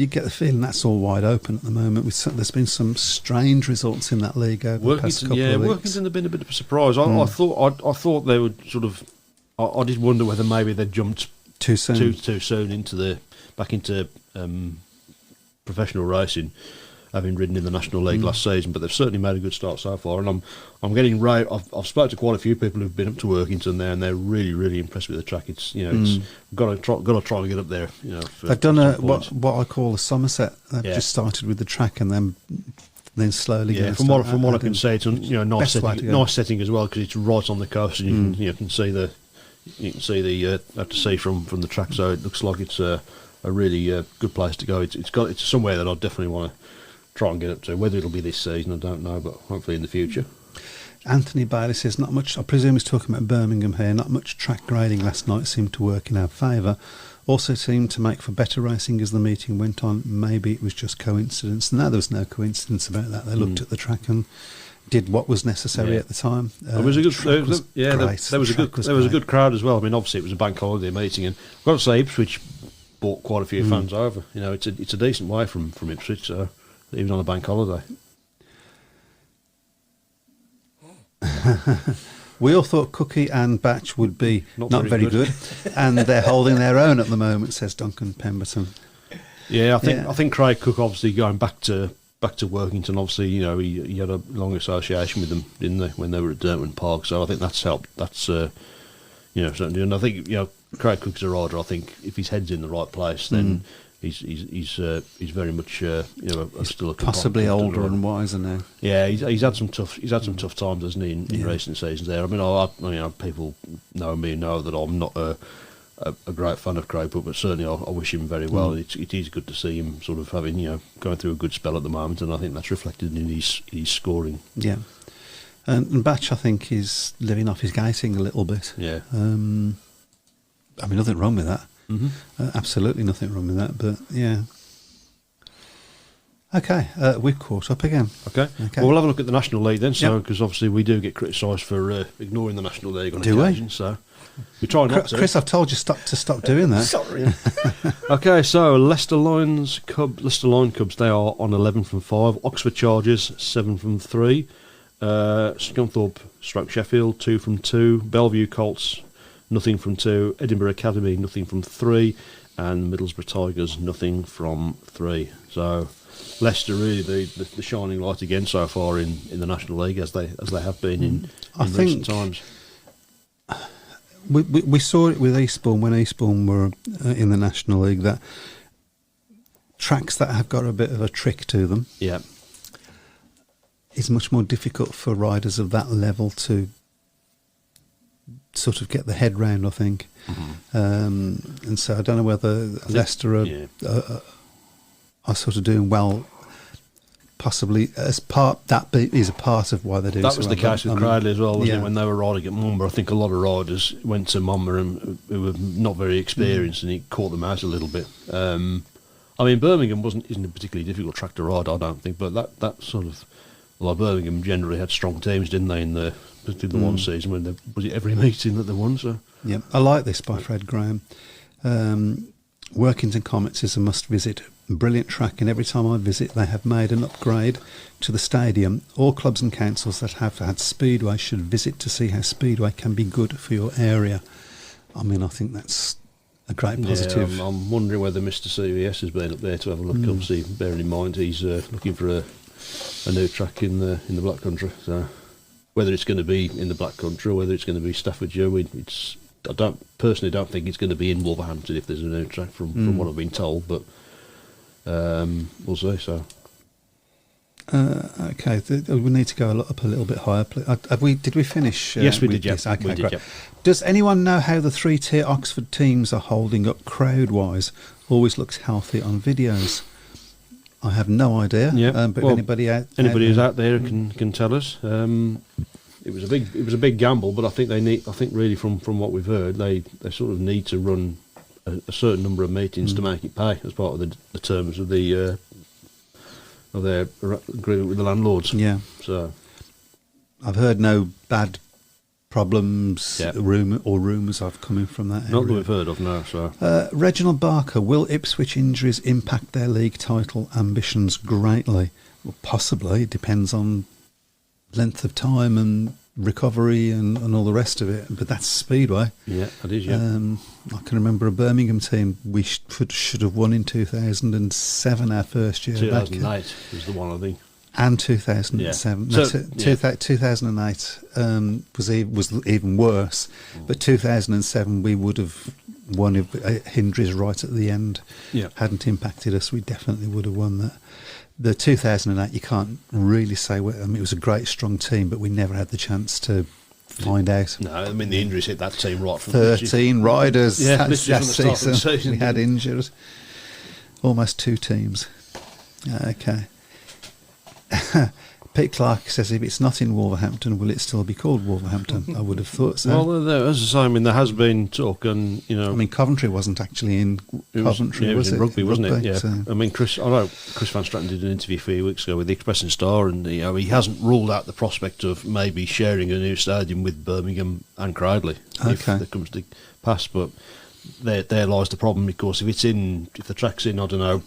get the feeling that's all wide open at the moment. There's been some strange results in that league over the past couple of weeks. Workington have been a bit of a surprise. I thought they would sort of. I did wonder whether maybe they jumped too soon back into professional racing, having ridden in the National League last season, but they've certainly made a good start so far. And I'm getting right. I've spoken to quite a few people who've been up to Workington there, and they're really, really impressed with the track. It's it's got to try and get up there. They've done what I call a Somerset. They've just started with the track and then slowly. Yeah, from what I can say, it's nice setting as well because it's right on the coast, and you can see the have to see from the track. So it looks like it's a really good place to go. It's somewhere that I definitely want to try and get up to. Whether it'll be this season, I don't know, but hopefully in the future. Anthony Bailey says, not much, I presume he's talking about Birmingham here, not much track grading last night seemed to work in our favour. Also seemed to make for better racing as the meeting went on. Maybe it was just coincidence. No, there was no coincidence about that. They looked at the track and did what was necessary at the time. There was a good crowd as well. I mean, obviously it was a bank holiday meeting, and I've got to say Ipswich brought quite a few fans over. It's a decent way from Ipswich, so even on a bank holiday. We all thought Cookie and Batch would be not very good, and they're holding their own at the moment, says Duncan Pemberton. Yeah, I think Craig Cook obviously going back to Workington. Obviously, he had a long association with them, didn't they, when they were at Derwent Park? So I think that's helped. That's certainly, and I think Craig Cook's a rider. I think if his head's in the right place, then he's very much still a possibly older and wiser now. Yeah, he's had some tough times, hasn't he, in recent seasons there. I mean, people know me, know that I'm not a great fan of Craig Cook, but certainly I wish him very well. It is good to see him sort of having going through a good spell at the moment, and I think that's reflected in his scoring. Yeah, and Batch I think is living off his gating a little bit. Yeah, I mean, nothing wrong with that. Absolutely nothing wrong with that, but yeah. Okay, we've caught up again. Okay. Well, we'll have a look at the National League then, because obviously we do get criticised for ignoring the National League on occasion. So we try not to. Chris, I've told you to stop doing that. Sorry. Okay, so Leicester Lion Cubs, they are on 11 from 5. Oxford Chargers 7 from 3. Scunthorpe / Sheffield 2 from 2. Bellevue Colts nothing from 2. Edinburgh Academy nothing from 3, and Middlesbrough Tigers nothing from 3. So Leicester really the shining light again so far in the National League as they have been in recent times. We saw it with Eastbourne when Eastbourne were in the National League, that tracks that have got a bit of a trick to them is much more difficult for riders of that level to sort of get the head round, I think. And so I don't know whether Leicester are sort of doing well possibly as part is a part of why they do. That so was the well. case with Cradley as well, wasn't yeah. it? When they were riding at Mumba, I think a lot of riders went to Mumba and who were not very experienced, and it caught them out a little bit. I mean, Birmingham isn't a particularly difficult track to ride, I don't think, but that sort of, well, Birmingham generally had strong teams, didn't they? Particularly the one season when was it every meeting that they won? So yeah, I like this by Fred Graham. Workington Comets is a must-visit. Brilliant track, and every time I visit, they have made an upgrade to the stadium. All clubs and councils that have had Speedway should visit to see how Speedway can be good for your area. I mean, I think that's a great positive. Yeah, I'm wondering whether Mr. CVS has been up there to have a look. Obviously, bearing in mind he's looking for a new track in the Black Country. So whether it's going to be in the Black Country or whether it's going to be Staffordshire, I personally don't think it's going to be in Wolverhampton if there's a new track from what I've been told, but we'll see. So okay, we need to go up a little bit higher. Did we finish? Yes, we did. Yes, Yeah, okay, we did. great. Yeah. Does anyone know how the 3-tier Oxford teams are holding up crowd-wise? Always looks healthy on videos. I have no idea. Yeah, but well, anybody who's out there can tell us. It was a big gamble, but I think really from what we've heard, they sort of need to run a certain number of meetings to make it pay as part of the terms of the of their agreement with the landlords. Yeah. So I've heard no bad problems, Yeah. rumours have coming from that area. not that we've heard of, no. So Reginald Barker, will Ipswich injuries impact their league title ambitions greatly? Well, possibly. It depends on length of time and recovery and all the rest of it. But that's Speedway. yeah, that is. Yeah, I can remember a Birmingham team we should have won in 2007, our first year. 2008 was the one, I think. And 2007. Yeah. No, So, 2008 was even worse. But 2007 we would have won if Hindry's right at the end Yeah. hadn't impacted us. We definitely would have won that. The 2008, you can't really say. I mean, it was a great, strong team, but we never had the chance to find out. No, I mean the injuries hit that team right from 13 riders Yeah, that literally from the start of the season season, we had didn't injured. Almost 2 teams. Okay. Pete Clark says, if it's not in Wolverhampton, will it still be called Wolverhampton? I would have thought so. Well, as I say, I mean there has been talk, and I mean, Coventry wasn't actually in Coventry, it was in it? rugby, wasn't it? Yeah. So- I mean, I know Chris Van Stratton did an interview a few weeks ago with the Express and Star, and he hasn't ruled out the prospect of maybe sharing a new stadium with Birmingham and Cradley if Okay. that comes to pass. But there lies the problem, because if the track's in, I don't know,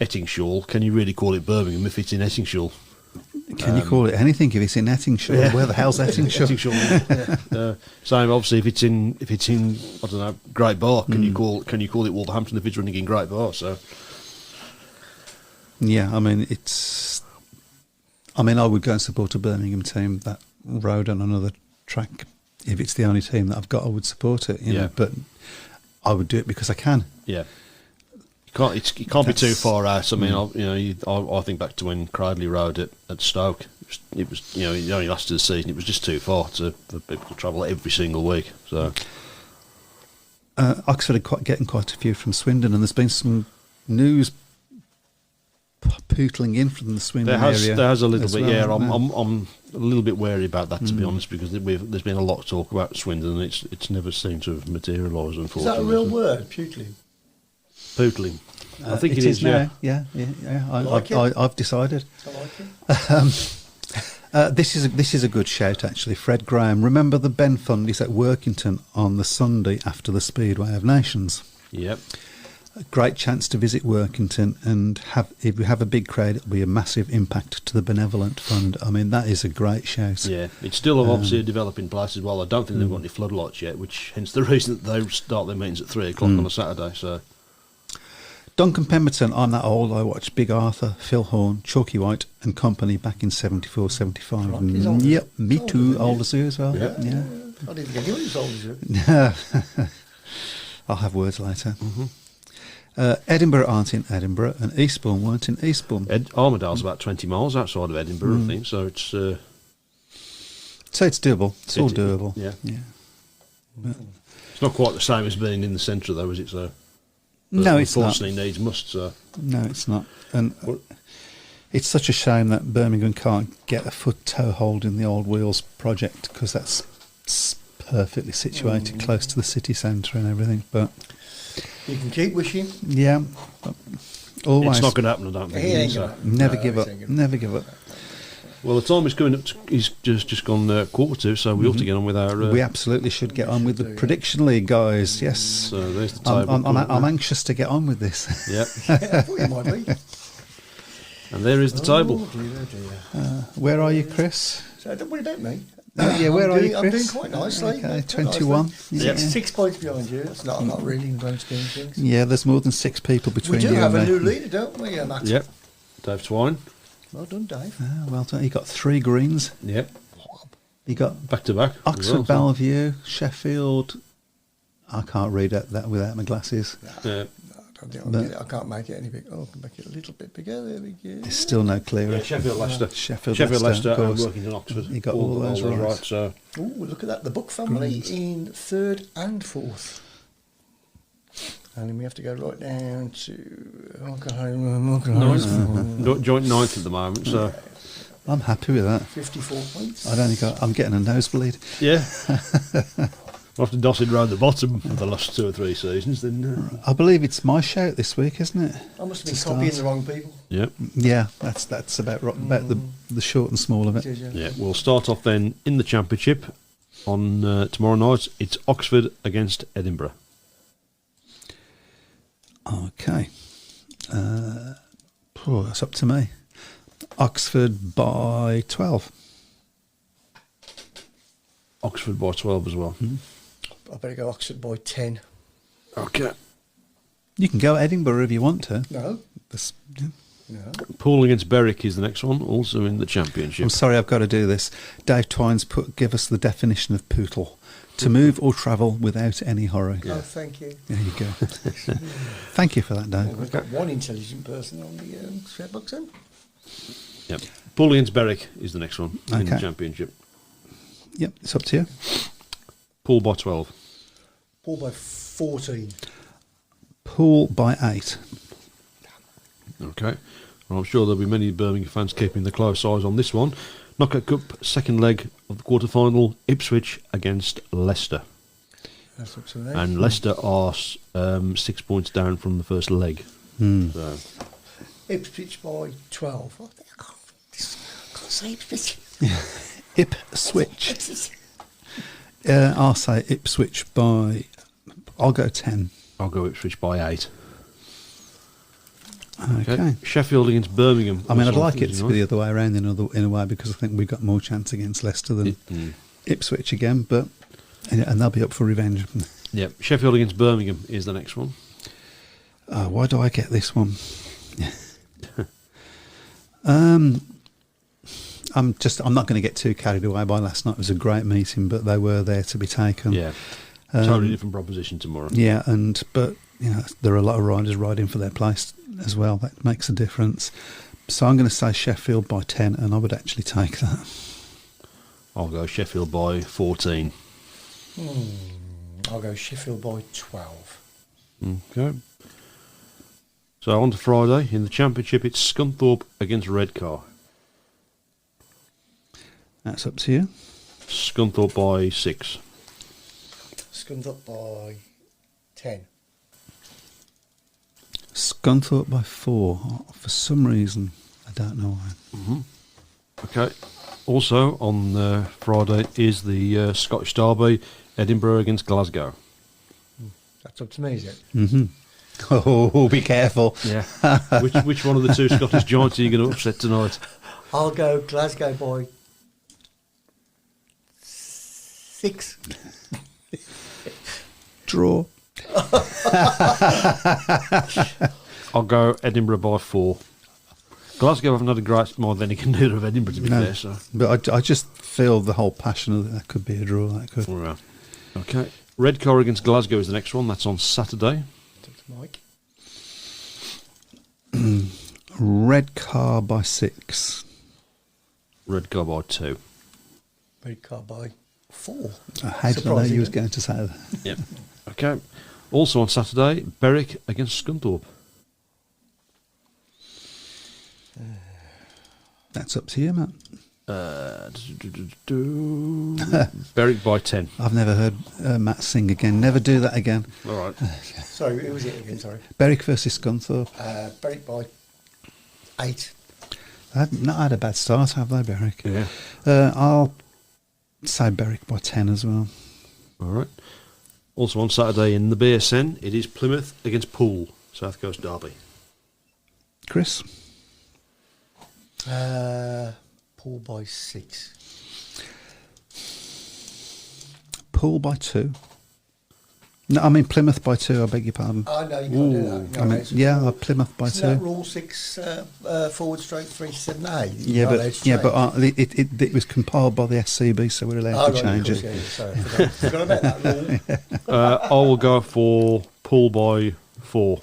Ettingshaw, can you really call it Birmingham if it's in Ettingshaw? Can you call it anything if it's in Ettingshaw? Yeah. Where the hell's Ettingshaw? Same, obviously, if it's in I don't know, Great Bar, can you call it Wolverhampton if it's running in Great Bar? So Yeah, I mean, I would go and support a Birmingham team that rode on another track. If it's the only team that I've got, I would support it. You Yeah. know, but I would do it because I can. yeah. It can't be too That's- far out. I mean, I think back to when Cradley rode at Stoke. It was it only lasted a season. It was just too far for people to travel every single week. So Oxford are getting quite a few from Swindon, and there's been some news pootling in from the Swindon area. there has a little as bit. well, Yeah, hasn't there? I'm a little bit wary about that, to be honest, because there's been a lot of talk about Swindon, and it's never seemed to have materialised. Is Unfortunately, that a real word, putling? Pootling. I think it is. now. Yeah. Yeah. Like it? I've decided. I like it. This is a good shout, actually. Fred Graham. Remember the Ben Fund is at Workington on the Sunday after the Speedway of Nations. Yep. A great chance to visit Workington, and if we have a big crowd, it'll be a massive impact to the benevolent fund. I mean, that is a great shout. Yeah, it's still obviously a developing place as well. I don't think they've got any floodlights yet, which hence the reason that they start their meetings at 3:00 on a Saturday. So Duncan Pemberton, I'm that old. I watched Big Arthur, Phil Horn, Chalky White and company back in 74, 75. Right, he's old as- Yep, me old too, as you. old as you as well. Yeah. Yeah. I didn't get you as old as you. I'll have words later. Edinburgh aren't in Edinburgh, and Eastbourne weren't in Eastbourne. Armadale's about 20 miles outside of Edinburgh, I think. So it's So it's doable. It's all doable. Yeah. But it's not quite the same as being in the centre, though, is it? So no, it's not. unfortunately needs must. So No, it's not. And It's such a shame that Birmingham can't get a foot-toe-hold in the old wheels project, because that's perfectly situated close to the city centre and everything. But You can keep wishing. yeah, always. It's not going to happen, I don't think. It ain't so. gonna happen. Never No, give it up. ain't gonna Never give up. Well, the time is coming up. He's just gone 1:45, so we ought to get on with our. We absolutely should get on with the prediction league, guys. Yes. So there's the table. I'm anxious to get on with this. Yep. Yeah, I thought you might be. And there is the table. Oh, dear. Where are you, Chris? So don't worry about me. Yeah, where are you, I'm doing Chris? quite nicely. Okay, Quite 21. nicely. Yeah. 6 points behind you. That's not really in the grand scheme of things. Yeah, there's more than 6 people We between do you have and a me. new leader, don't we, Matt? Yep. Dave Twine. Well done, Dave. Ah, well done. You got 3 greens. Yep. You got Back to back. as Oxford, well, so- Bellevue, Sheffield. I can't read that without my glasses. Yeah. I don't think I'll get it. I can't make it any bigger. Oh, I can make it a little bit bigger. There we go. There's still no clearer. Yeah, Sheffield, Leicester. Sheffield, Sheffield, Leicester, of and course. Workington, Oxford. You got all those right. So Oh, look at that. The Book family in 3rd and 4th. And then we have to go right down to joint ninth at the moment. So I'm happy with that. 54 points. I'm getting a nosebleed. yeah, we'll have to doss it round the bottom for the last 2 or 3 seasons. Then I believe it's my shout this week, isn't it? I must have To been copying start. the wrong people. yep. Yeah, that's about the short and small of it. Cheers, yeah. Yeah, we'll start off then in the Championship on tomorrow night. It's Oxford against Edinburgh. Okay. That's up to me. Oxford by 12. Oxford by 12 as well. I better go Oxford by 10. Okay. You can go Edinburgh if you want to. No. Yeah. No. Poole against Berwick is the next one, also in the Championship. I'm sorry, I've got to do this. Dave Twine's give us the definition of pootle. To move or travel without any hurry. Oh, thank you. There you go. Thank you for that, Well, Dave. we've got one intelligent person on the Shedbox then. Yep. Poole against Berwick is the next one in the Okay. Championship. Yep, it's up to you. Poole by 12. Paul by 14. Pool by 8. Okay. Well, I'm sure there'll be many Birmingham fans keeping the close eyes on this one. Knockout Cup, second leg of the quarter-final, Ipswich against Leicester. That's up to me. And Leicester are 6 points down from the first leg. So, Ipswich by 12. Oh, I can't say Ipswich. Ipswich. I'll say Ipswich by... I'll go 10. I'll go Ipswich by 8. Okay. Sheffield against Birmingham. I mean, I'd also on like it Thursday to be the other way around in a way, because I think we've got more chance against Leicester than night. Ipswich again, but and they'll be up for revenge. Yep. Sheffield against Birmingham is the next one. Why do I get this one? I'm not going to get too carried away by last night. It was a great meeting, but they were there to be taken. Yeah. Totally different proposition tomorrow. Yeah, but there are a lot of riders riding for their place as well. That makes a difference. So I'm going to say Sheffield by 10, and I would actually take that. I'll go Sheffield by 14. I'll go Sheffield by 12. Okay. So on to Friday. In the Championship, it's Scunthorpe against Redcar. That's up to you. Scunthorpe by 6. Scunthorpe by 10. Scunthorpe by 4. For some reason, I don't know why. Okay. Also on Friday is the Scottish Derby, Edinburgh against Glasgow. That's up to me, is it? Mm-hmm. Oh, be careful. Yeah. which one of the 2 Scottish giants are you going to upset tonight? I'll go Glasgow by 6. Draw. I'll go Edinburgh by 4. Glasgow haven't had a great more than he can do of Edinburgh, to be fair. So. But I just feel the whole passion of that could be a draw. That could. Yeah. Okay. Redcar against Glasgow is the next one. That's on Saturday. That's Mike. Redcar by 6. Redcar by 2. Red car by 4. How did I know you was going to say that? Yep. Okay. Also on Saturday, Berwick against Scunthorpe. That's up to you, Matt. Berwick by 10. I've never heard Matt sing again. Never do that again. All right. Sorry, who was it again? Sorry. Berwick versus Scunthorpe. Berwick by 8. They've not had a bad start, have they, Berwick? Yeah. I'll say Berwick by 10 as well. All right. Also on Saturday in the BSN, it is Plymouth against Poole, South Coast Derby. Chris? Paul by 6. Poole by 2. No, I mean Plymouth by 2, I beg your pardon. Oh, no, you can't do that. No, I mean, yeah, Plymouth by 2. Isn't that rule 6 forward stroke 378? Yeah, but it was compiled by the SCB, so we're allowed to change it. Yeah, sorry, I forgot about that rule. I will go for Poole by 4.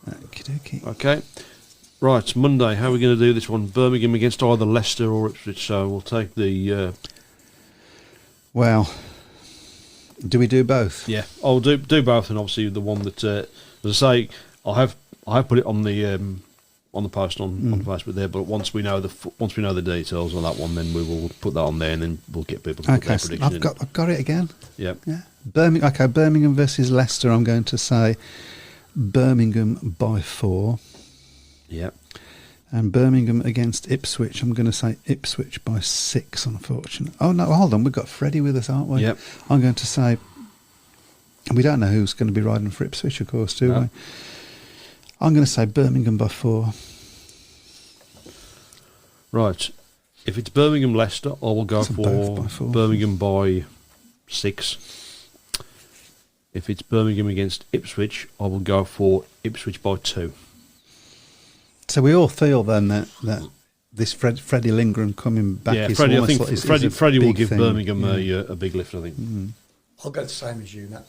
Okey-dokey. Okay. Right, Monday, how are we going to do this one? Birmingham against either Leicester or Ipswich, so we'll take the... Well, do we do both? Yeah, I'll do both, and obviously the one that, as I say, I have put it on the post on Facebook there. But once we know the details on that one, then we will put that on there, and then we'll get people to put their prediction in. I've got it again. Yeah. Birmingham versus Leicester. I'm going to say Birmingham by 4. Yeah. And Birmingham against Ipswich, I'm going to say Ipswich by 6, unfortunately. Oh, no, hold on. We've got Freddie with us, aren't we? Yep. I'm going to say... We don't know who's going to be riding for Ipswich, of course, do we? I'm going to say Birmingham by 4. Right. If it's Birmingham-Leicester, I will go So both by 4. Birmingham by 6. If it's Birmingham against Ipswich, I will go for Ipswich by 2. So we all feel then that this Freddie Lindgren coming back is Freddie, almost I think like Freddie will big give thing. Birmingham a big lift, I think. I'll go the same as you, Matt.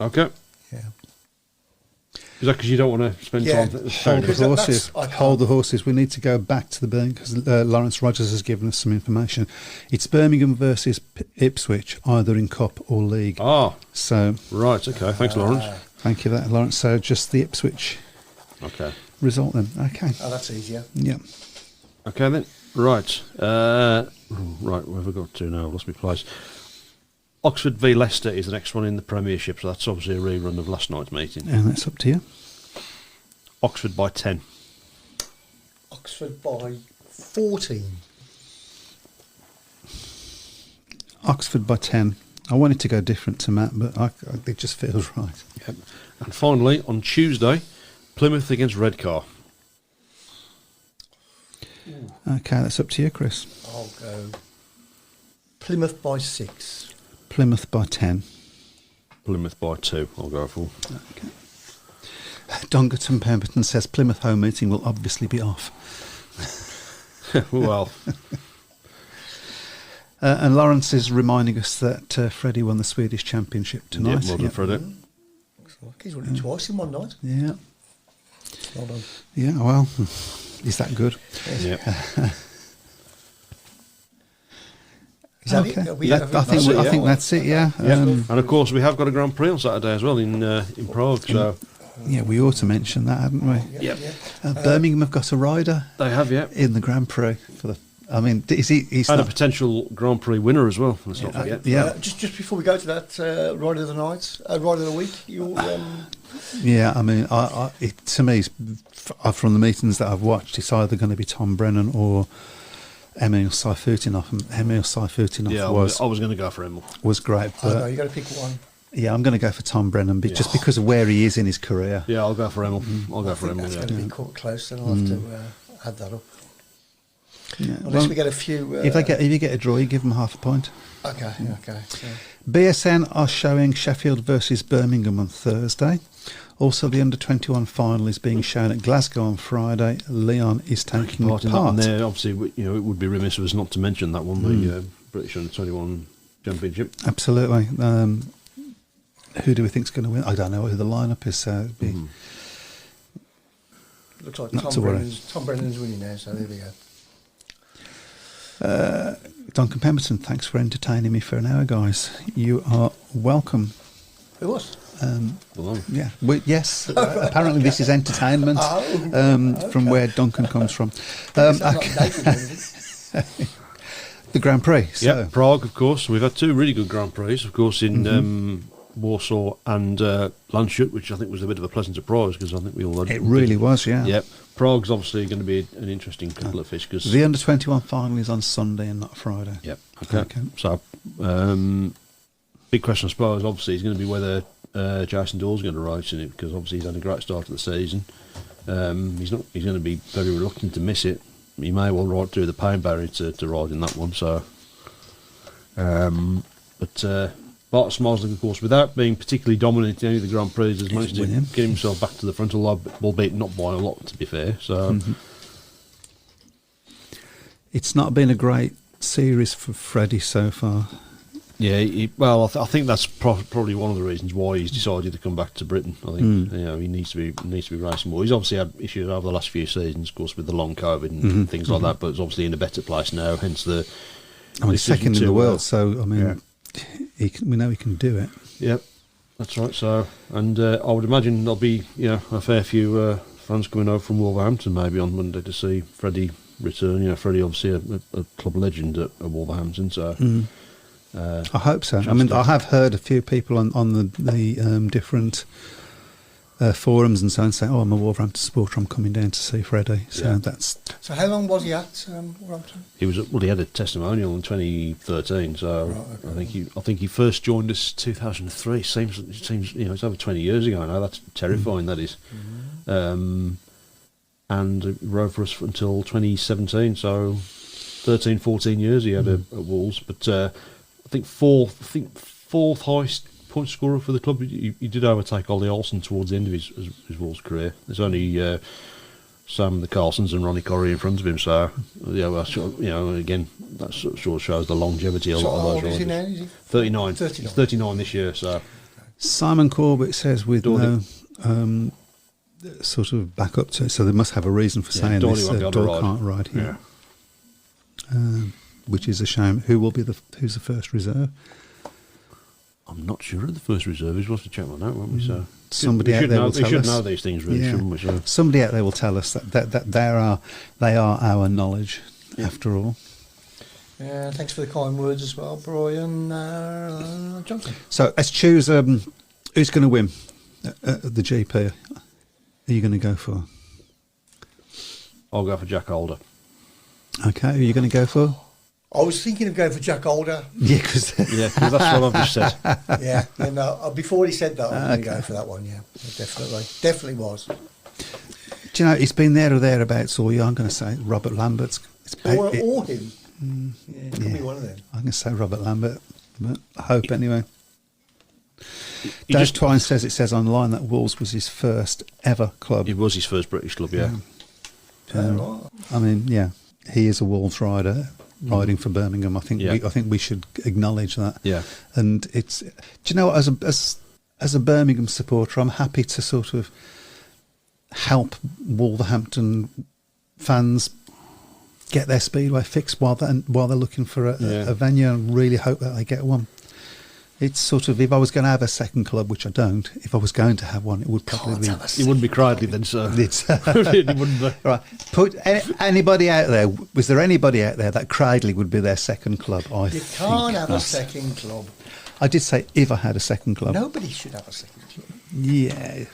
Okay. Yeah. Is that because you don't want to spend Yeah. time... Hold the Because horses. I can't- Hold the horses. We need to go back to the Birmingham because Lawrence Rogers has given us some information. It's Birmingham versus Ipswich, either in Cup or League. Ah, So right, okay. Thanks, Lawrence. thank you for that, Lawrence. So just the Ipswich Okay. result then. Okay. Oh, that's easier. Yeah. Okay, then. Right. Right, where have I got to now? I've lost my place. Oxford v Leicester is the next one in the Premiership, so that's obviously a rerun of last night's meeting. And that's up to you. Oxford by 10. Oxford by 14. Oxford by 10. I wanted to go different to Matt, but it just feels right. Yep. And finally, on Tuesday, Plymouth against Redcar. Okay, that's up to you, Chris. I'll go Plymouth by 6. Plymouth by 10. Plymouth by 2, I'll go for. Okay. Dongerton Pemberton says Plymouth home meeting will obviously be off. Well, And Lawrence is reminding us that Freddie won the Swedish Championship tonight. yeah, well done, Freddie. Looks like he's won it twice in one night. Yeah. Well done. Yeah, well, is that good? Yeah. Is that Okay. it? I think that's it, yeah. And of course, we have got a Grand Prix on Saturday as well in Prague, so... Yeah, we ought to mention that, hadn't we? Yep. Birmingham have got a rider They have, yeah. in the Grand Prix. I mean, is he? He's And a not, potential Grand Prix winner as well, let's not forget. yeah. Just before we go to that, Rider of the Night, Rider of the Week, Yeah, I mean, to me, from the meetings that I've watched, it's either going to be Tom Brennan or Emil Saifutinov. And Emil Saifutinov Yeah, I was going to go for Emil. was great. oh But no, you got to pick one. yeah, I'm going to go for Tom Brennan just because of where he is in his career. Yeah, I'll go for Emil. I'll go I for think Emil, that's yeah. going to be quite close, and I'll have to add that up. Yeah, Unless well, we get a few. if you get a draw, you give them half a point. Okay. So, BSN are showing Sheffield versus Birmingham on Thursday. Also, the under-21 final is being shown at Glasgow on Friday. Leon is taking Part in that one part. there, obviously, it would be remiss of us not to mention that one, the British Under-21 Championship. Absolutely. Who do we think's going to win? I don't know who the lineup is. So it'd be looks like Not to Tom worry. Brennan's winning there, so there we go. Duncan Pemberton. Thanks for entertaining me for an hour, guys. You are welcome. Who was? Yeah. Yes. Apparently, this is entertainment from where Duncan comes from. The Grand Prix. So. Yeah, Prague, of course. We've had two really good Grand Prix, of course, in Warsaw and Landshut, which I think was a bit of a pleasant surprise because I think we all. It really was, yeah. Yep. Prague's obviously going to be an interesting couple of fish because the under-21 final is on Sunday and not Friday. Yep. Okay. So, big question, I suppose, obviously, is going to be whether Jason Dawes going to race in it because obviously he's had a great start to the season. He's going to be very reluctant to miss it. He may well ride through the pain barrier to ride in that one. So, but Bart Smarsling, of course, without being particularly dominant in any of the Grand Prix, has managed to get himself back to the frontal line, albeit not by a lot, to be fair. So, it's not been a great series for Freddie so far. Yeah, I think that's probably one of the reasons why he's decided to come back to Britain. I think he needs to be racing more. He's obviously had issues over the last few seasons, of course, with the long COVID and things like that. But it's obviously in a better place now. Hence the. He's second in the world, so I mean, we know he can do it. Yep, that's right. So, and I would imagine there'll be a fair few fans coming over from Wolverhampton maybe on Monday to see Freddie return. Freddie obviously a club legend at Wolverhampton, so. I hope so. I mean, I have heard a few people on the different forums and so on say, "Oh, I'm a Wolverhampton supporter. I'm coming down to see Freddie." So that's. So how long was he at Wolverhampton? He had a testimonial in 2013. So right, okay. I think he first joined us 2003. Seems it's over 20 years ago now. That's terrifying. That is. And rode for us until 2017. So 13, 14 years he had at Wolves, but. I think fourth highest point scorer for the club. He did overtake Ollie Olsen towards the end of his Wolves career. There's only Sam the Carlsons and Ronnie Corrie in front of him. So again, that sort of shows the longevity of a lot of those. How old is he now? Is he 39? 39 this year. So Simon Corbett says with no sort of back up to it, so they must have a reason for saying this. Daw can't ride here. Yeah. Which is a shame. Who's the first reserve? I'm not sure of the first reserve. We'll have to check on that, won't we? So somebody out there will tell us. We should know these things, really, shouldn't we? So. Somebody out there will tell us that they are our knowledge, after all. Yeah, thanks for the kind words as well, Brian Johnson. So let's choose who's going to win the GP. Are you going to go for? I'll go for Jack Holder. Okay, who are you going to go for? I was thinking of going for Jack Holder. Yeah, because that's what I've just said. Before he said that, I was going to go for that one. Yeah, definitely was. Do you know he's been there or thereabouts all year? I'm going to say Robert Lambert's. Or him. It could be one of them. I'm going to say Robert Lambert, but I hope anyway. Dave Twine says it says online that Wolves was his first ever club. It was his first British club, yeah. I mean, he is a Wolves rider. Riding for Birmingham, I think we should acknowledge that. Yeah, and it's. Do you know what? As a Birmingham supporter, I'm happy to sort of help Wolverhampton fans get their Speedway fixed while they're looking for a venue, and really hope that they get one. It's sort of, if I was going to have a second club, which I don't, if I was going to have one, it would probably be... It wouldn't be Cridley then, sir. It wouldn't be. Right. Put anybody out there, was there anybody out there that Cridley would be their second club? You can't have a second club. I did say if I had a second club. Nobody should have a second club. Yeah.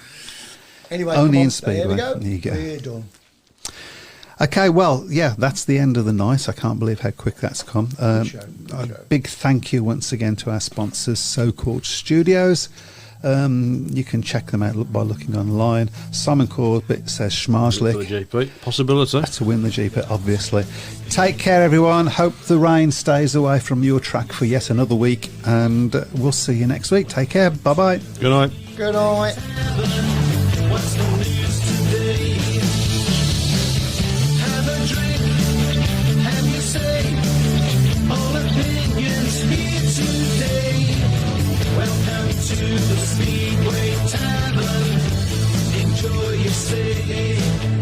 Anyway, only in Speedway. There we go. There you go. We're done. Okay, well, that's the end of the night. I can't believe how quick that's come. Good show. A big thank you once again to our sponsors, So-Called Studios. You can check them out by looking online. Simon Corbett says Schmarslick. For the GP. Possibility. To win the GP, obviously. Take care, everyone. Hope the rain stays away from your track for yet another week. And we'll see you next week. Take care. Bye-bye. Good night. Good night. What's the news today? Have a drink, have you say, all opinions here today. Welcome to the Speedway Tavern, enjoy your stay.